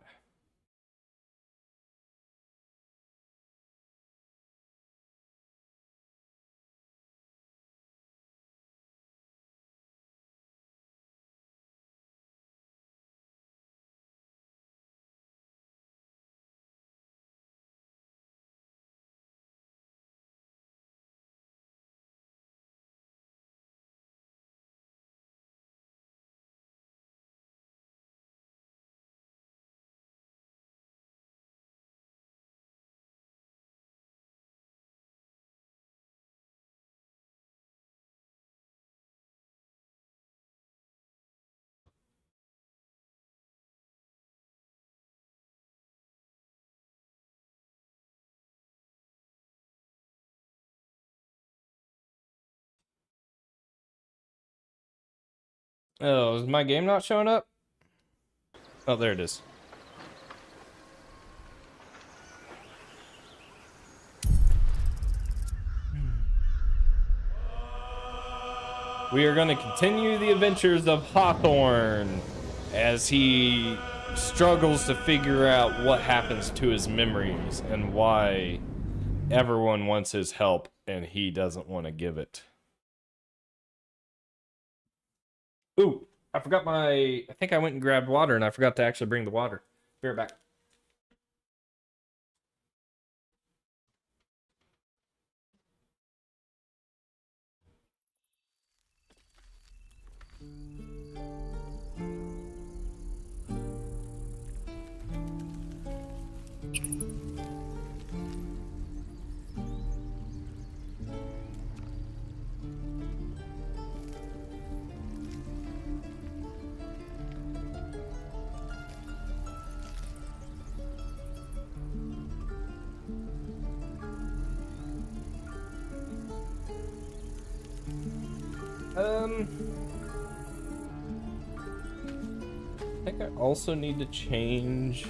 Oh, is my game not showing up? Oh, there it is. We are going to continue the adventures of Hawthorne as he struggles to figure out what happens to his memories and why everyone wants his help and he doesn't want to give it. Ooh, I forgot I think I went and grabbed water and I forgot to actually bring the water. Be right back. I think I also need to change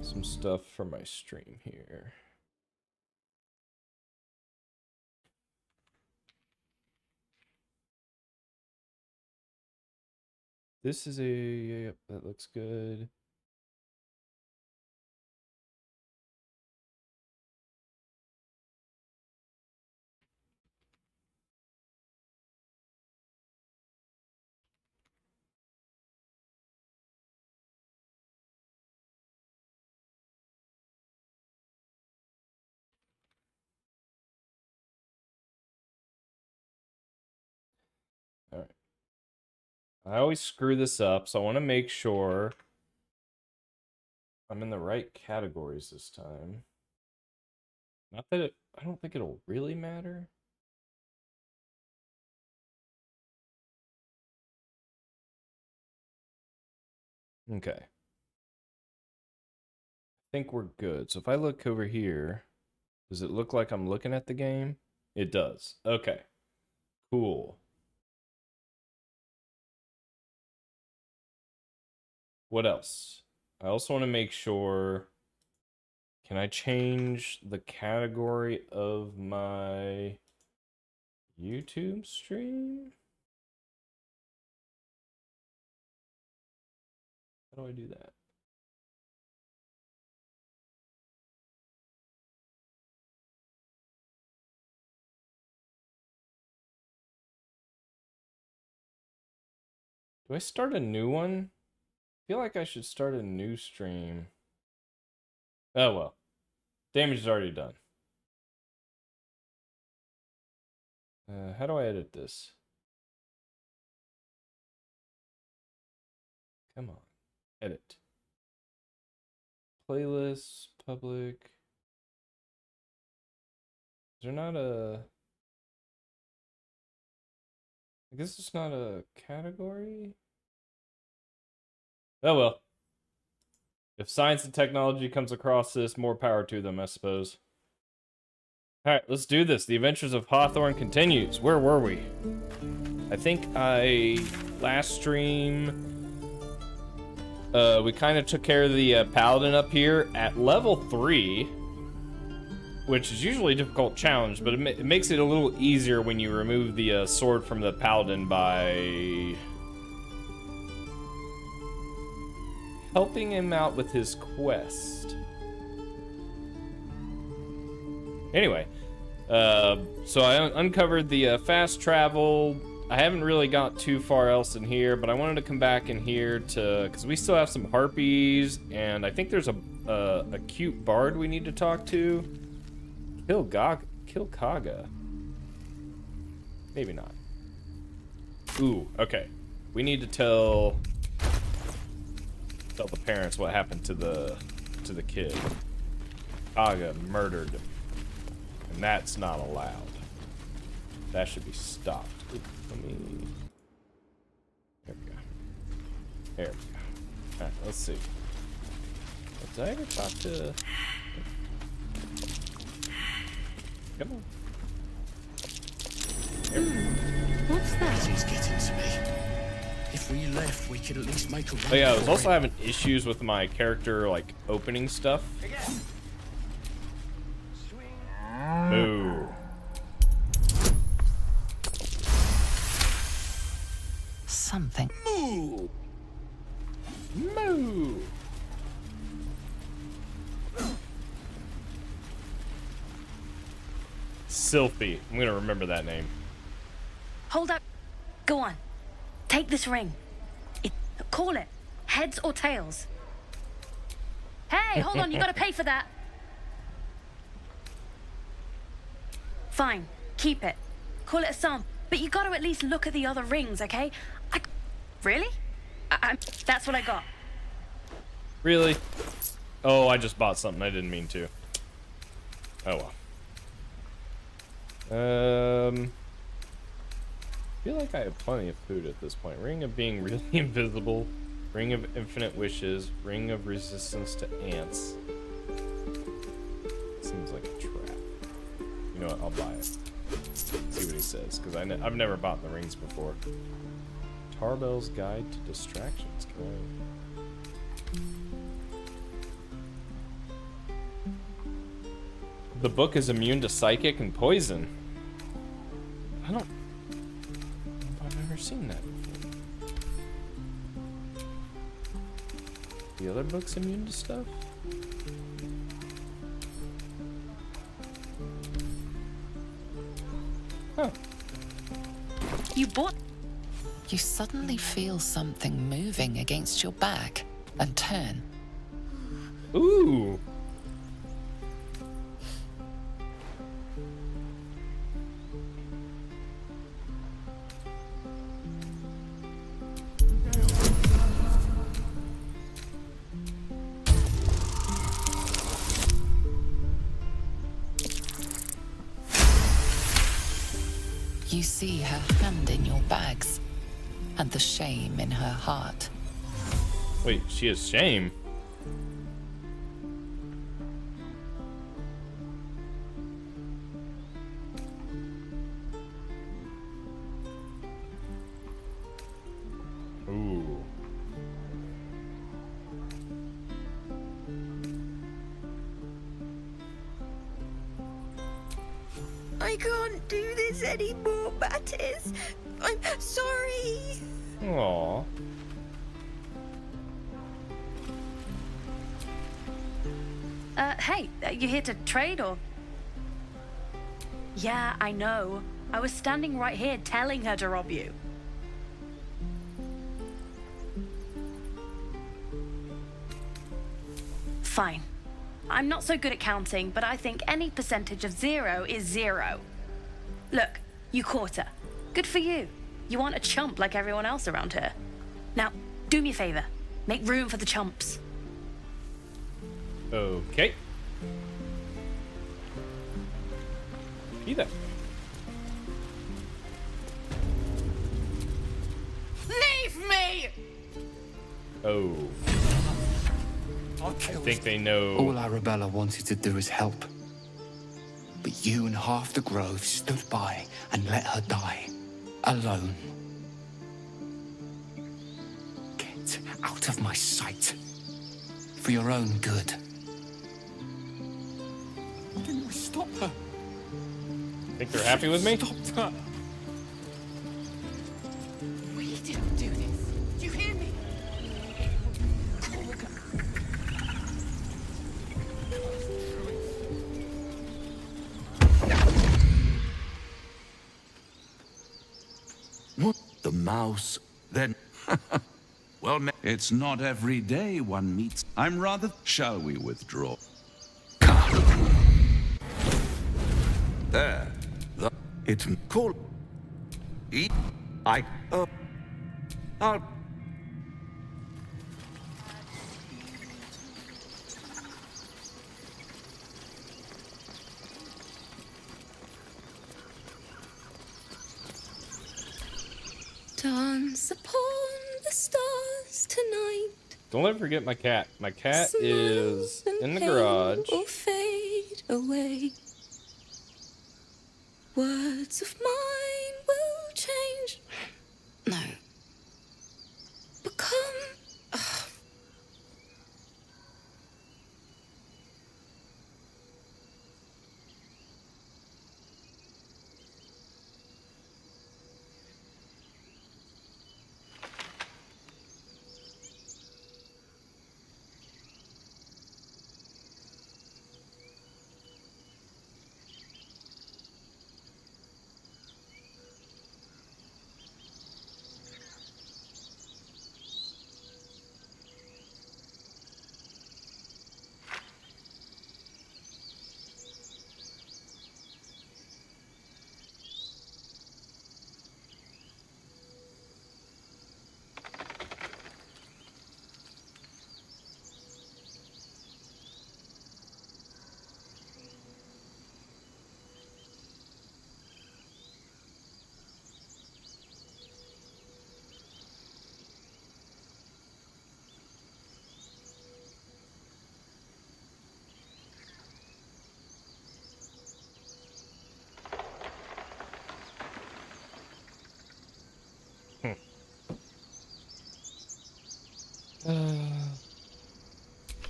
some stuff for my stream here. This is yep, that looks good. All right. I always screw this up, so I want to make sure I'm in the right categories this time. Not that I don't think it'll really matter. Okay. I think we're good. So if I look over here, does it look like I'm looking at the game? It does. Okay. Cool. What else? I also want to make sure Can I change the category of my YouTube stream? How do I do that? Do I start a new one? I feel like I should start a new stream. Oh well. Damage is already done. How do I edit this? Come on. Edit. Playlist, public. Is there not a... I guess it's not a category? Oh well. If science and technology comes across this, more power to them, I suppose. Alright, let's do this. The Adventures of Hawthorne continues. Where were we? I think last stream... we kind of took care of the paladin up here at level 3, which is usually a difficult challenge, but it makes it a little easier when you remove the sword from the paladin by helping him out with his quest. Anyway, so I uncovered the fast travel. I haven't really got too far else in here, but I wanted to come back in here because we still have some harpies, and I think there's a cute bard we need to talk to. Kill Kaga. Maybe not. Ooh, okay. We need to tell the parents what happened to the kid. Kaga murdered him, and that's not allowed. That should be stopped. Let me... There we go. There we go. Alright, let's see. Did I ever talk to... Come on. There we go. What's that? He's getting to me. If we left, we could at least make a run. Oh yeah, I was also having issues with my character, like, opening stuff. Ooh. Something. Moo! Moo! Sylphie. I'm gonna remember that name. Hold up. Go on. Take this ring. Call it. Heads or tails. Hey, hold on. You gotta pay for that. Fine. Keep it. Call it a sum. But you gotta at least look at the other rings, okay? Really? That's what I got. Really? Oh, I just bought something I didn't mean to. Oh well. I feel like I have plenty of food at this point. Ring of being really invisible, ring of infinite wishes, ring of resistance to ants. Seems like a trap. You know what? I'll buy it. See what he says, because I've never bought the rings before. Tarbell's Guide to Distractions. The book is immune to psychic and poison. I don't... I've never seen that before. The other book's immune to stuff? Huh. You bought... You suddenly feel something moving against your back and turn. Ooh. You see her hand in your bags and the shame in her heart. Wait, she has shame? Ooh. can't do this anymore, Mattis. I'm sorry. Aww. Hey, you here to trade or? Yeah, I know. I was standing right here telling her to rob you. Fine. I'm not so good at counting, but I think any percentage of 0 is 0. Look, you caught her. Good for you. You aren't a chump like everyone else around here. Now, do me a favor. Make room for the chumps. Okay. Be that. Leave me! Oh. I think they know. All Arabella wanted to do is help. But you and half the grove stood by and let her die. Alone. Get out of my sight. For your own good. Didn't we stop her? Think they're happy with me? Stopped her. We didn't do this. Do you hear me? The mouse, then... Well, it's not every day one meets... I'm rather... Shall we withdraw? There. It's cool. Eat. I'll... Dance upon the stars tonight. Don't ever forget my cat. My cat Smile is and in the pain garage. will fade away. Words of mine will change. No. Become.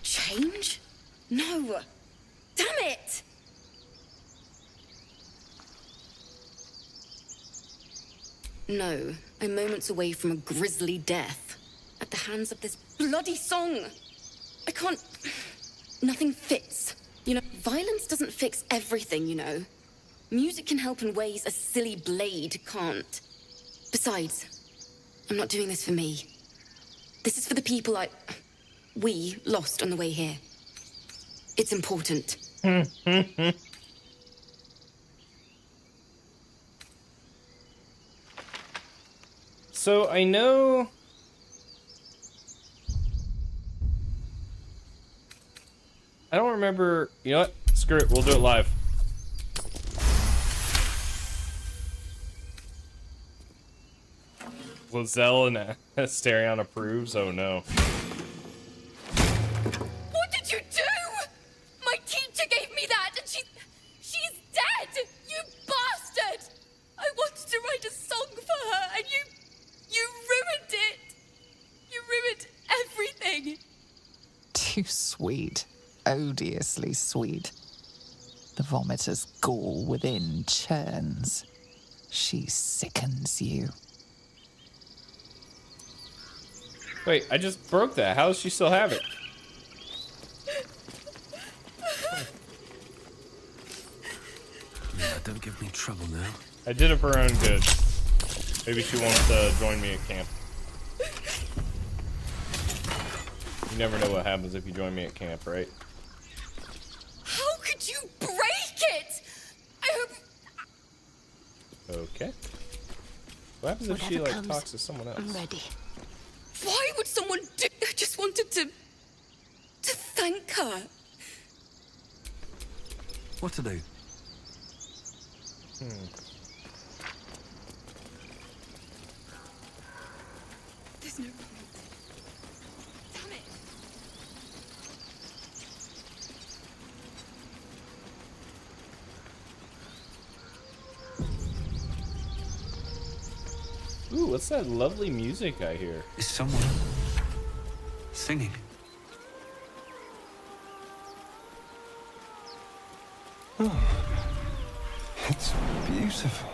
Change? No. Damn it! No, I'm moments away from a grisly death. At the hands of this bloody song. I can't... Nothing fits. You know, violence doesn't fix everything, you know. Music can help in ways a silly blade can't. Besides, I'm not doing this for me. This is for the people we lost on the way here. It's important. So I know... I don't remember... You know what? Screw it. We'll do it live. Lizelle and Asterion approves? Oh no. What did you do? My teacher gave me that, and she's dead! You bastard! I wanted to write a song for her, and you ruined it! You ruined everything! Too sweet. Odiously sweet. The vomitor's gall within churns. She sickens you. Wait, I just broke that. How does she still have it? Yeah, don't give me trouble now. I did it for her own good. Maybe she wants to join me at camp. You never know what happens if you join me at camp, right? How could you break it? I hope. Okay. What happens if she, like, talks to someone else? I'm ready. Why would someone do? I just wanted to thank her. What to do? There's no point. Damn it. Ooh, what's that lovely music I hear? Is someone singing? Oh, it's beautiful.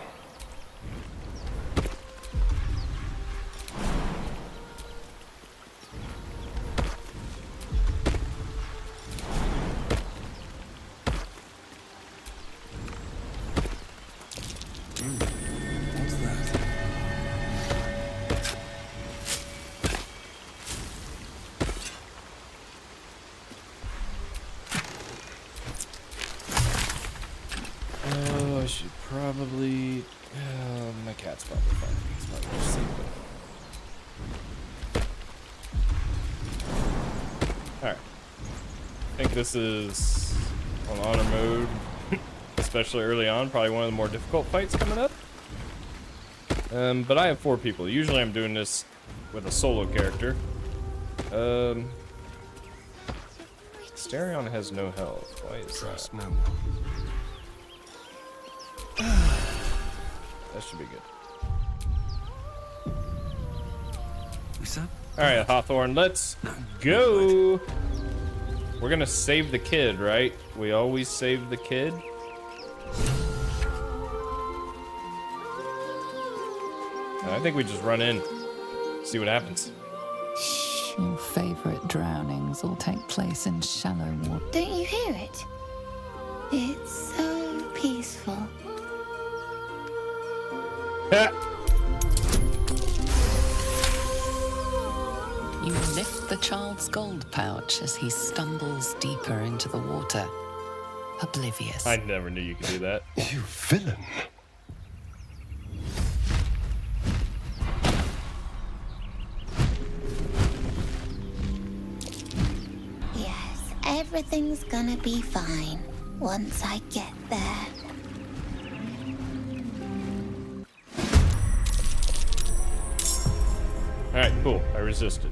What's that? Oh, I should probably... my cat's probably fine. He's probably just sleeping. Alright. I think this is on honor mode, especially early on. Probably one of the more difficult fights coming up. But I have 4 people. Usually I'm doing this with a solo character. Stereon has no health. Why is that? Trust no one. That should be good. What's up? Alright, Hawthorne, let's go! We're gonna save the kid, right? We always save the kid. And I think we just run in, see what happens. Your favorite drownings all take place in shallow water. Don't you hear it? It's so peaceful. Ha! You lift the child's gold pouch as he stumbles deeper into the water, oblivious. I never knew you could do that. You villain. Yes, everything's gonna be fine once I get there. Alright, cool. I resisted.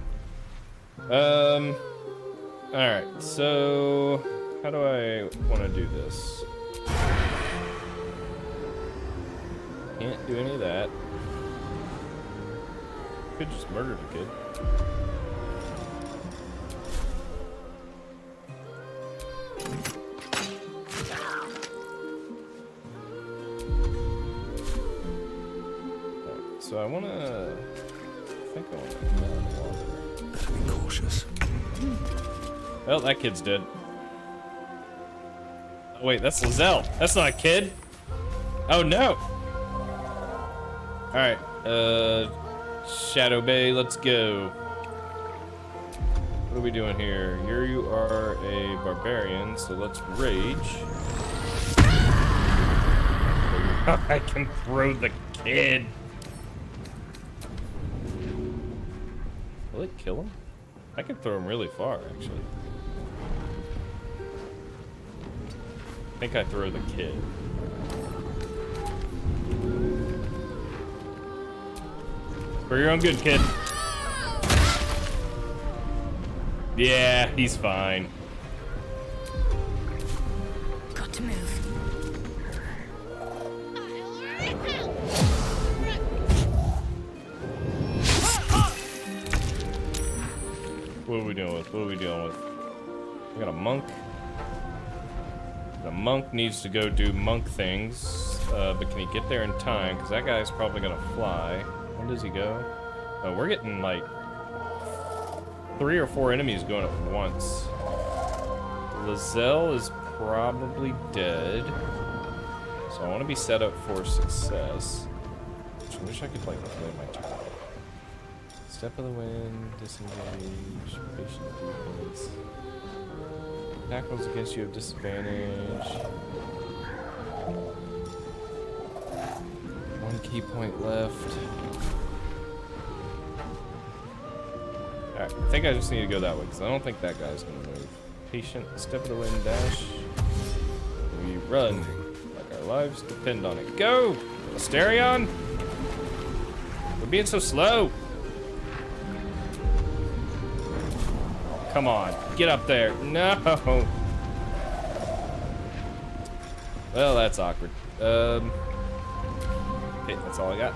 Alright, so how do I want to do this? Can't do any of that. Could just murder the kid. Alright, so I want to... I think I want to go down the water. Be cautious. Well, that kid's dead. Oh, wait, that's Lizelle. That's not a kid. Oh, no. Alright, Shadow Bay, let's go. What are we doing here? You are a barbarian, so let's rage. I can throw the kid. Will it kill him? I can throw him really far, actually. I think I throw the kid. For your own good, kid. Yeah, he's fine. Got to move. What are we doing with? What are we dealing with? We got a monk. The monk needs to go do monk things, but can he get there in time? Because that guy's probably gonna fly. When does he go? Oh, we're getting like 3 or 4 enemies going at once. Lizelle is probably dead, so I want to be set up for success. I wish I could like play my turn. Step of the wind, disengage, patient defense. Tackles against you have disadvantage. 1 key point left. Alright, I think I just need to go that way because I don't think that guy's gonna move. Patient, step of the wind, dash. We run like our lives depend on it. Go! Asterion! We're being so slow. Come on, get up there. No. Well, that's awkward. Okay, that's all I got.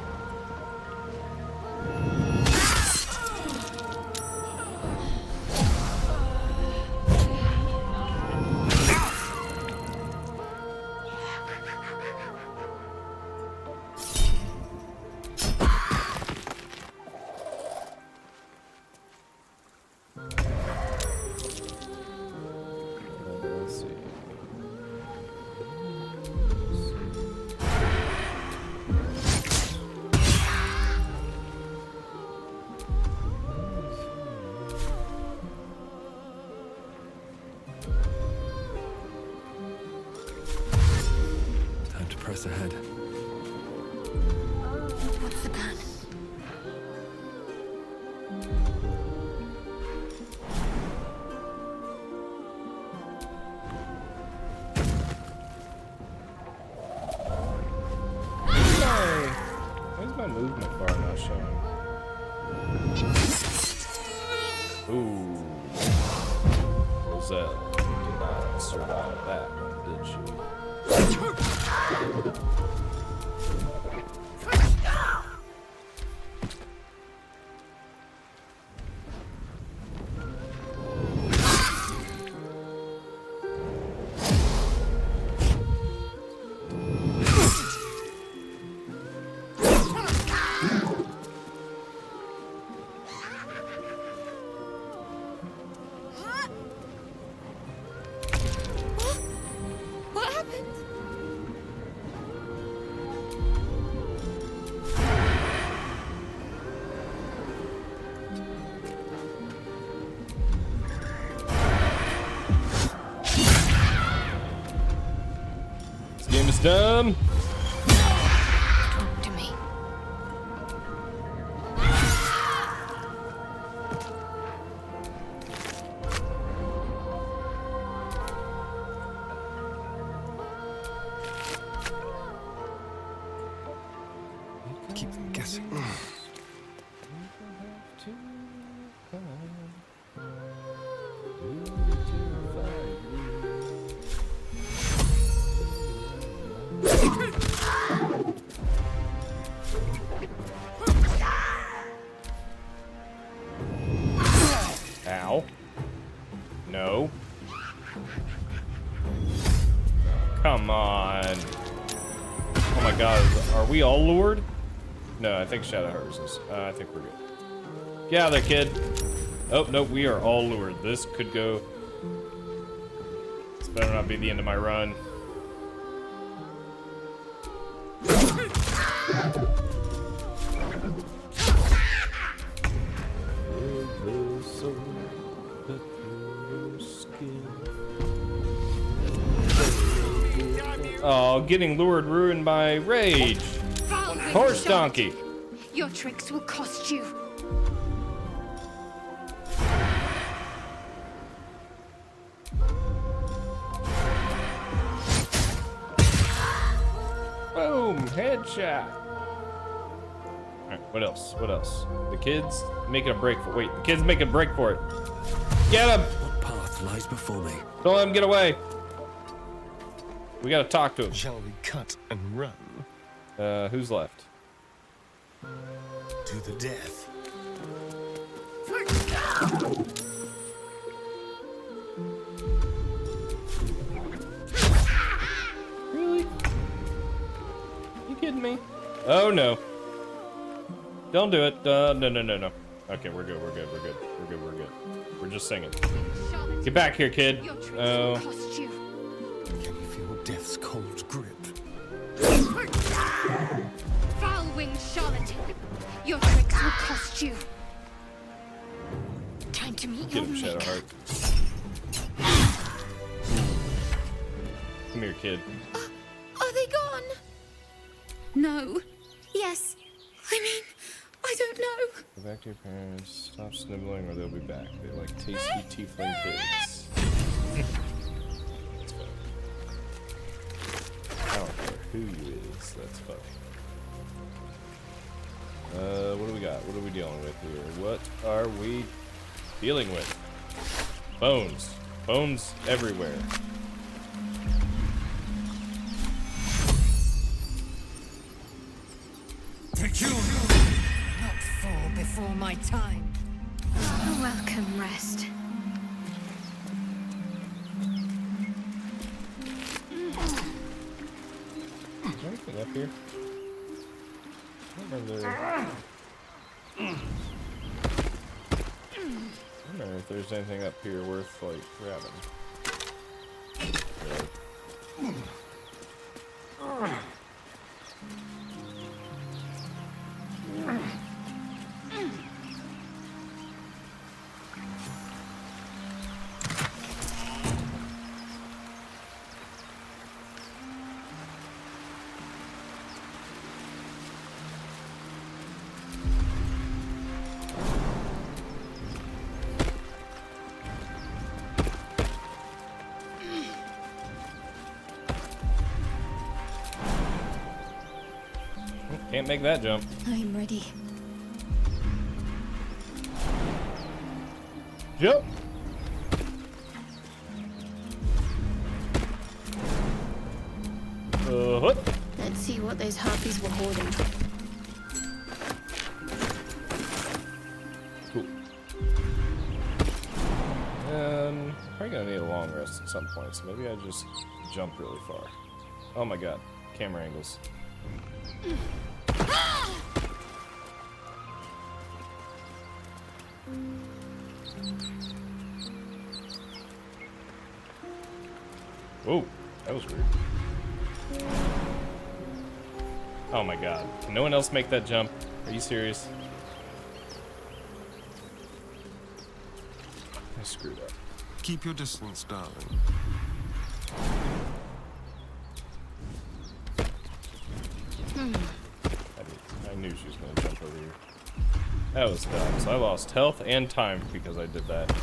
Press ahead. What's the plan? Why is my movement bar not showing? Ooh. Roselle did not survive that one, did she? What happened? This game is dumb. Talk to me. Keep them guessing. Ow. No. Come on. Oh my god, are we all lured? No, I think Shadowhearts is. I think we're good. Get out of there, kid. Oh, no, we are all lured. This could go. This better not be the end of my run. Oh, getting lured ruined by rage. Horse donkey. Your tricks will cost you. Boom, headshot. Alright, what else? What else? The kid's making a break for wait, the kid's making a break for it. Get him! What path lies before me? Don't let him get away. We gotta talk to him. Shall we cut and run? Who's left? To the death. Oh no. Don't do it. No, no, no, no. Okay, we're good. We're good. We're good. We're good. We're good. We're just singing. Get back here, kid. Oh. Can you feel death's cold grip? Foul-winged charlatan. Your tricks will cost you. Time to meet Get your him, maker. Shadowheart. Come here, kid. Are they gone? No. Yes. I mean, I don't know. Go back to your parents. Stop sniveling or they'll be back. They like tasty tiefling pigs. That's funny. I don't care who you is. That's funny. What do we got? What are we dealing with here? What are we dealing with? Bones. Bones everywhere. Not fall before my time. A welcome rest. Is there anything up here? I don't remember if there's anything up here worth like grabbing. Can't make that jump. I'm ready. Jump! What? Let's see what those harpies were hoarding. Cool. Probably gonna need a long rest at some point, so maybe I just jump really far. Oh my god, camera angles. Whoa, that was weird. Oh my god. Can no one else make that jump? Are you serious? I screwed up. Keep your distance, darling. I knew she was going to jump over here. That was dumb. So I lost health and time because I did that.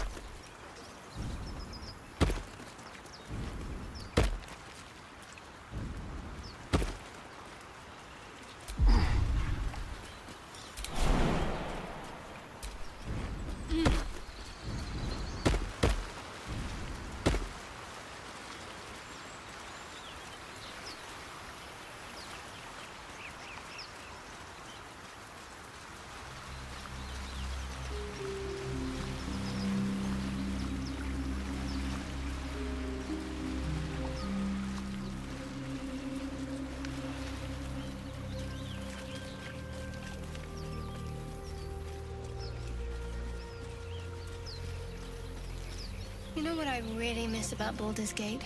You know what I really miss about Baldur's Gate?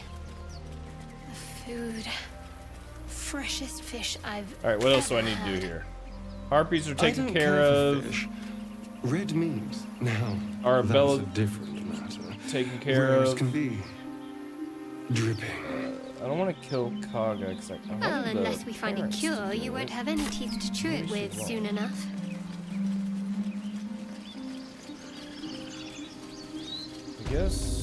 The food. Freshest fish I've Alright, what else do I need to do here? Harpies are taken care of. Fish. Red meat. Now, Arabella that's a different matter. taken care Wares of. can be dripping. I don't want to kill Kaga because Well, unless we find a cure, you won't have any teeth to chew it with soon enough. I guess.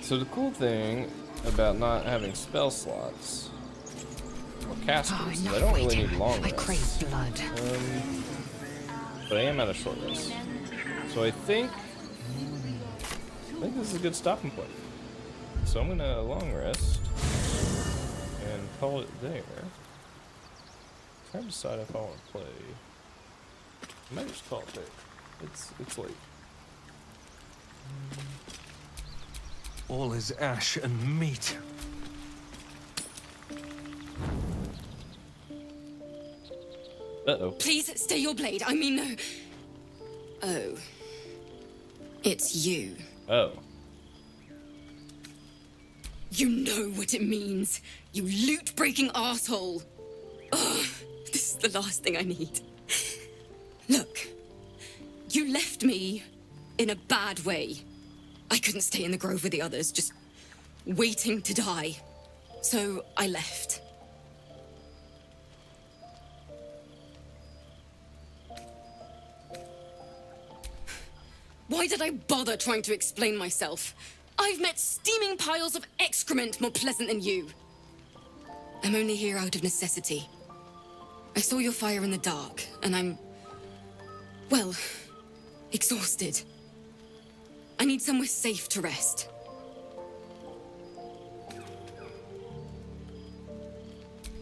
So the cool thing about not having spell slots or casters is I don't really need long I crave rests. blood. But I am at a short rest. So I think this is a good stopping point. So I'm gonna long rest and call it there. Trying to decide if I want to play. I might just call it there. It's late. All is ash and meat. Uh-oh. Please stay your blade. I mean, no. Oh. It's you. Oh. You know what it means. You loot-breaking arsehole. Ugh, this is the last thing I need. Look, you left me in a bad way. I couldn't stay in the grove with the others, just waiting to die. So I left. Why did I bother trying to explain myself? I've met steaming piles of excrement more pleasant than you. I'm only here out of necessity. I saw your fire in the dark, and I'm... well, exhausted. I need somewhere safe to rest.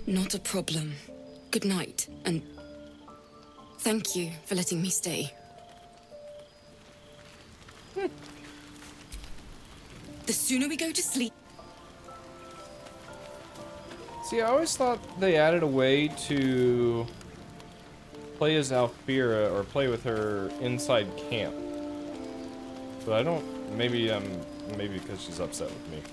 Not a problem. Good night, and thank you for letting me stay. The sooner we go to sleep... See, I always thought they added a way to play as Alfira or play with her inside camp. But I don't... maybe because she's upset with me.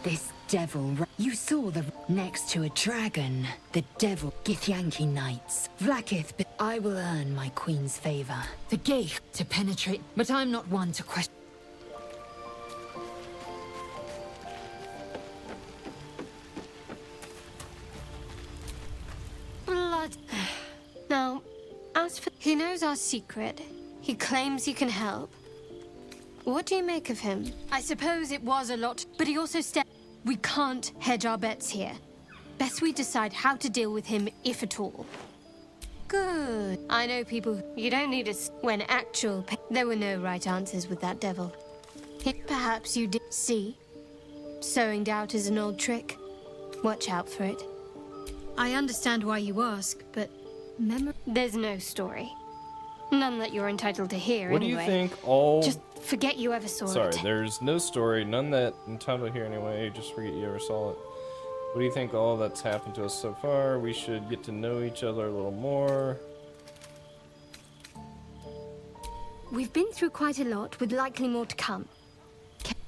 This devil... You saw the... next to a dragon. The devil... Githyanki Knights. Vlakith... But I will earn my queen's favor. The gate to penetrate... But I'm not one to question... Blood. Now, as for... He knows our secret. He claims he can help. What do you make of him? I suppose it was a lot, but he also We can't hedge our bets here. Best we decide how to deal with him, if at all. Good. I know people... You don't need us when actual... There were no right answers with that devil. Perhaps you did see. Sowing doubt is an old trick. Watch out for it. I understand why you ask, but... There's no story. None that you're entitled to hear, What anyway. do you think all... Just forget you ever saw it. Sorry, there's no story, none that entitled to hear anyway, just forget you ever saw it. What do you think all that's happened to us so far? We should get to know each other a little more. We've been through quite a lot, with likely more to come.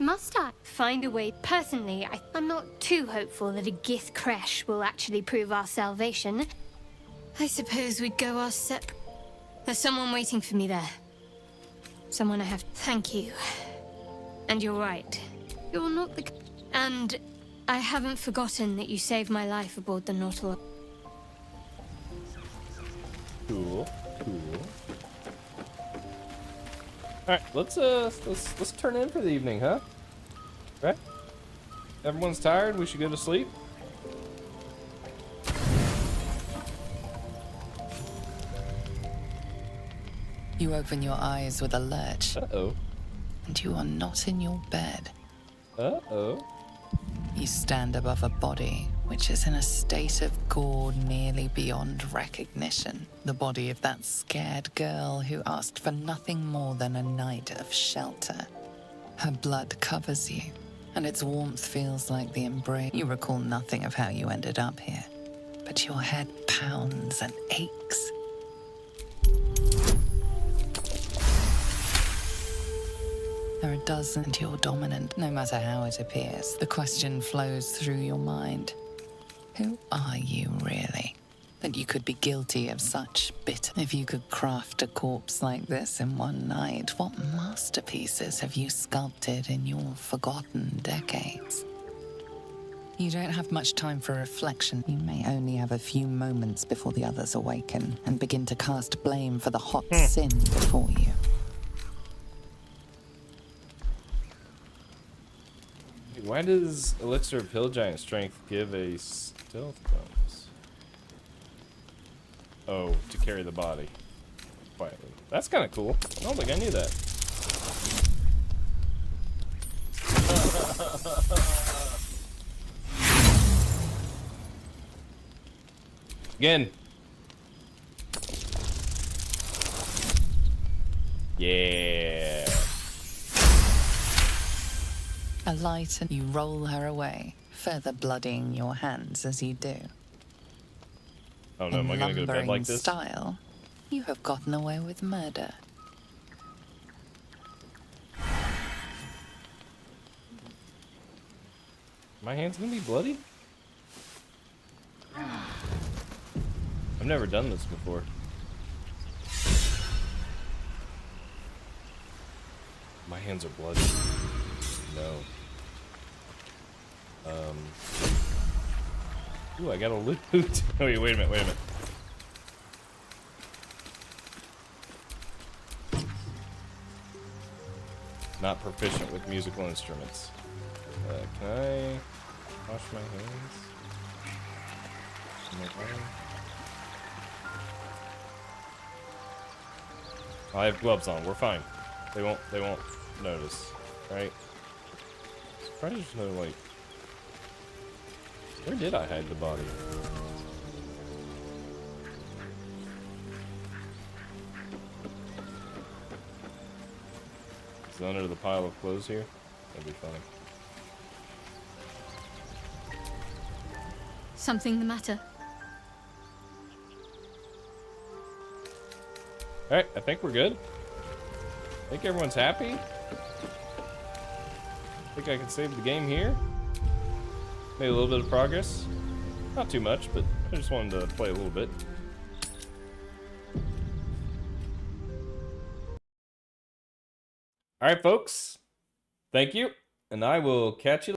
Must I find a way? Personally, I'm not too hopeful that a Gith crash will actually prove our salvation. I suppose we'd go our separate... There's someone waiting for me there. Someone I have... Thank you. And you're right. You're not the... And I haven't forgotten that you saved my life aboard the Nautilus. Cool, cool. Alright, let's turn in for the evening, huh? Right? Everyone's tired, we should go to sleep. You open your eyes with a lurch. Uh-oh. And you are not in your bed. Uh-oh. You stand above a body, which is in a state of gore nearly beyond recognition. The body of that scared girl who asked for nothing more than a night of shelter. Her blood covers you, and its warmth feels like the embrace. You recall nothing of how you ended up here, but your head pounds and aches. There are dozens you're dominant, no matter how it appears. The question flows through your mind. Who are you, really? That you could be guilty of such bitter... If you could craft a corpse like this in one night, what masterpieces have you sculpted in your forgotten decades? You don't have much time for reflection. You may only have a few moments before the others awaken and begin to cast blame for the hot sin before you. Why does Elixir of Hill Giant Strength give a stealth bonus? Oh, to carry the body quietly. That's kind of cool. I don't think I knew that. Again. Yeah. A light and you roll her away, further bloodying your hands as you do. Oh no, In am I gonna go to bed like lumbering this? style, you have gotten away with murder. My hand's gonna be bloody? I've never done this before. My hands are bloody. No. Ooh, I got a loot. Wait a minute, wait a minute. Not proficient with musical instruments. Can I wash my hands? I have gloves on. We're fine. They won't notice, right? Probably just no like. Where did I hide the body? Is it under the pile of clothes here? That'd be fine. Something the matter? Alright, I think we're good. I think everyone's happy. I think I can save the game here. Made a little bit of progress. Not too much, but I just wanted to play a little bit. Alright, folks. Thank you. And I will catch you